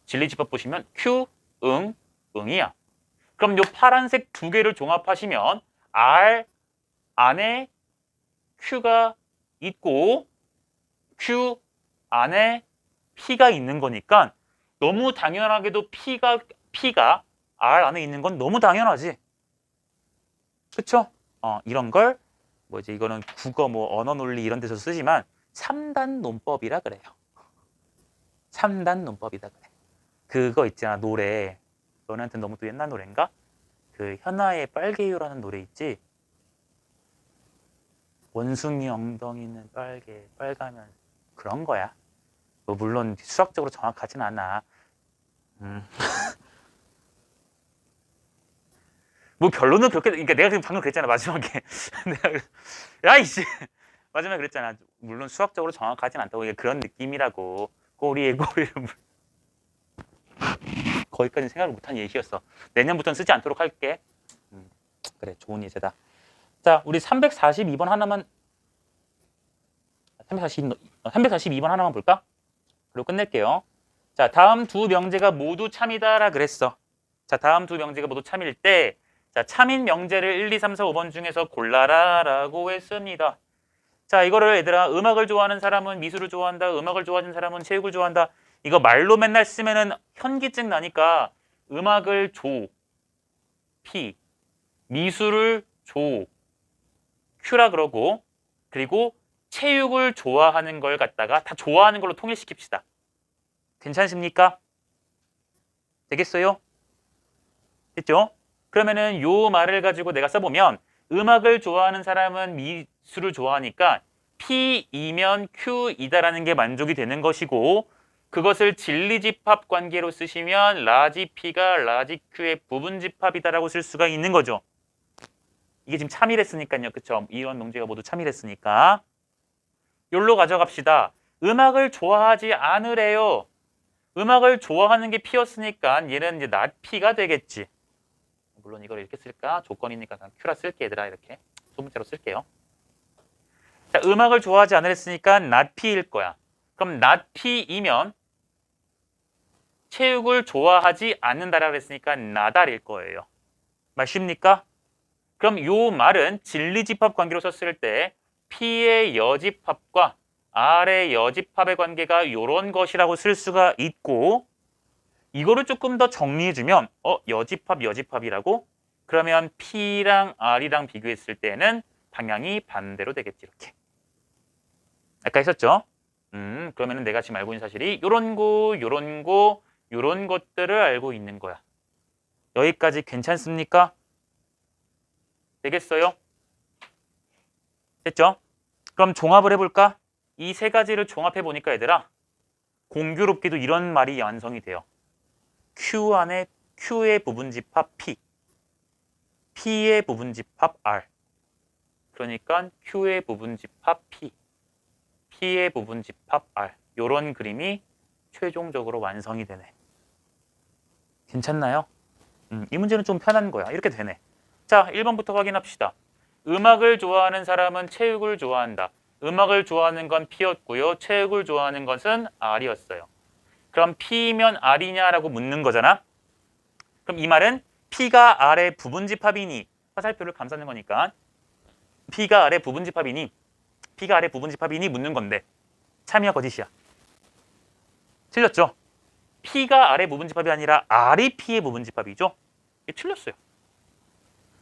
진리집합 보시면 Q, 응, 응이야. 그럼 요 파란색 두 개를 종합하시면 R 안에 Q가 있고 Q 안에 P가 있는 거니까 너무 당연하게도 P가 R 안에 있는 건 너무 당연하지. 그쵸? 이런 걸 뭐지 이거는 국어 뭐 언어 논리 이런 데서 쓰지만 3단 논법이라 그래요. 3단 논법이다 그래. 그거 있잖아 노래. 너네한테 너무 또 옛날 노래인가? 그 현아의 빨개요라는 노래 있지? 원숭이 엉덩이는 빨가면 그런 거야. 뭐 물론 수학적으로 정확하진 않아. 뭐 결론은 그렇게 그러니까 내가 지금 방금 그랬잖아 마지막에. 야 이씨 마지막에 그랬잖아. 물론 수학적으로 정확하진 않다고 이게 그런 느낌이라고. 꼬리에 꼬리를 거기까지 생각을 못한 예시였어. 내년부터는 쓰지 않도록 할게. 그래 좋은 예제다. 자 우리 342번 하나만 342번 하나만 볼까? 그리고 끝낼게요. 자 다음 두 명제가 모두 참이다라 그랬어. 자 다음 두 명제가 모두 참일 때 자, 참인 명제를 1, 2, 3, 4, 5번 중에서 골라라 라고 했습니다. 자 이거를 얘들아 음악을 좋아하는 사람은 미술을 좋아한다. 음악을 좋아하는 사람은 체육을 좋아한다. 이거 말로 맨날 쓰면은 현기증 나니까 음악을 조 P 미술을 조 Q라 그러고 그리고 체육을 좋아하는 걸 갖다가 다 좋아하는 걸로 통일시킵시다. 괜찮습니까? 되겠어요? 됐죠? 그러면은 요 말을 가지고 내가 써보면 음악을 좋아하는 사람은 미술을 좋아하니까 P이면 Q이다라는 게 만족이 되는 것이고 그것을 진리집합 관계로 쓰시면 라지 P가 라지 Q의 부분집합이다라고 쓸 수가 있는 거죠. 이게 지금 참이랬으니까요. 그쵸? 이런 명제가 모두 참이랬으니까. 요로 가져갑시다. 음악을 좋아하지 않으래요. 음악을 좋아하는 게 P였으니까 얘는 이제 not P가 되겠지. 물론 이걸 이렇게 쓸까? 조건이니까 그냥 Q라 쓸게 얘들아 이렇게. 소문자로 쓸게요. 자, 음악을 좋아하지 않으랬으니까 not P일 거야. 그럼 not P이면 체육을 좋아하지 않는다라고 했으니까 나달일 거예요. 맞습니까? 그럼 요 말은 진리집합 관계로 썼을 때 P의 여집합과 R의 여집합의 관계가 이런 것이라고 쓸 수가 있고 이거를 조금 더 정리해주면 여집합이라고? 그러면 P랑 R이랑 비교했을 때는 방향이 반대로 되겠지 이렇게. 아까 했었죠? 그러면 내가 지금 알고 있는 사실이 요런 것들을 알고 있는 거야. 여기까지 괜찮습니까? 되겠어요? 됐죠? 그럼 종합을 해볼까? 이 세 가지를 종합해 보니까 얘들아 공교롭게도 이런 말이 완성이 돼요. Q 안에 Q의 부분집합 P, P의 부분집합 R. 그러니까 Q의 부분집합 P, P의 부분집합 R. 이런 그림이 최종적으로 완성이 되네. 괜찮나요? 이 문제는 좀 편한 거야. 이렇게 되네. 자, 1번부터 확인합시다. 음악을 좋아하는 사람은 체육을 좋아한다. 음악을 좋아하는 건 P였고요. 체육을 좋아하는 것은 R이었어요. 그럼 P면 R이냐라고 묻는 거잖아. 그럼 이 말은 P가 R의 부분집합이니 화살표를 감싸는 거니까 P가 R의 부분집합이니 묻는 건데 참이야 거짓이야? 틀렸죠? P가 R의 부분집합이 아니라 R이 P의 부분집합이죠? 이게 틀렸어요.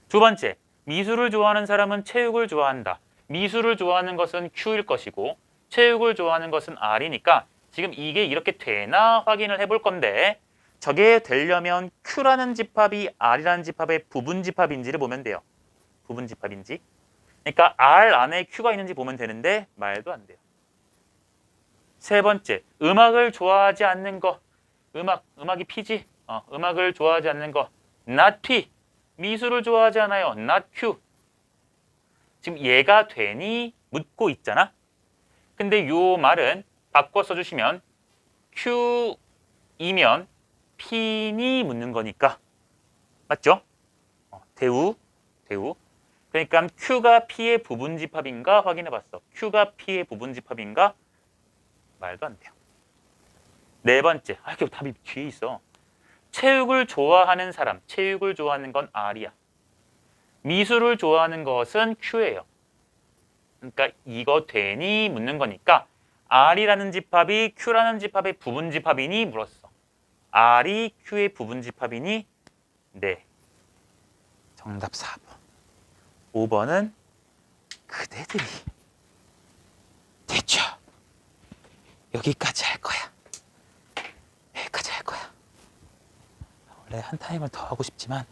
두 번째, 미술을 좋아하는 사람은 체육을 좋아한다. 미술을 좋아하는 것은 Q일 것이고 체육을 좋아하는 것은 R이니까 지금 이게 이렇게 되나 확인을 해볼 건데 저게 되려면 Q라는 집합이 R이라는 집합의 부분집합인지를 보면 돼요. 부분집합인지. 그러니까 R 안에 Q가 있는지 보면 되는데 말도 안 돼요. 세 번째, 음악을 좋아하지 않는 거. 음악이 P지? 음악을 좋아하지 않는 거. not P. 미술을 좋아하지 않아요. not Q. 지금 얘가 되니 묻고 있잖아. 근데 요 말은 바꿔 써주시면 Q이면 P니 묻는 거니까 맞죠? 대우. 그러니까 Q가 P의 부분집합인가 확인해봤어. Q가 P의 부분집합인가? 말도 안 돼요. 네 번째, 이게 답이 뒤에 있어. 체육을 좋아하는 사람, 체육을 좋아하는 건 R이야. 미술을 좋아하는 것은 Q예요. 그러니까 이거 되니 묻는 거니까 R이라는 집합이 Q라는 집합의 부분집합이니 물었어. R이 Q의 부분집합이니? 네. 정답 4번. 5번은 그대들이. 됐죠? 여기까지 할 거야. 여기까지 할 거야. 원래 한 타임을 더 하고 싶지만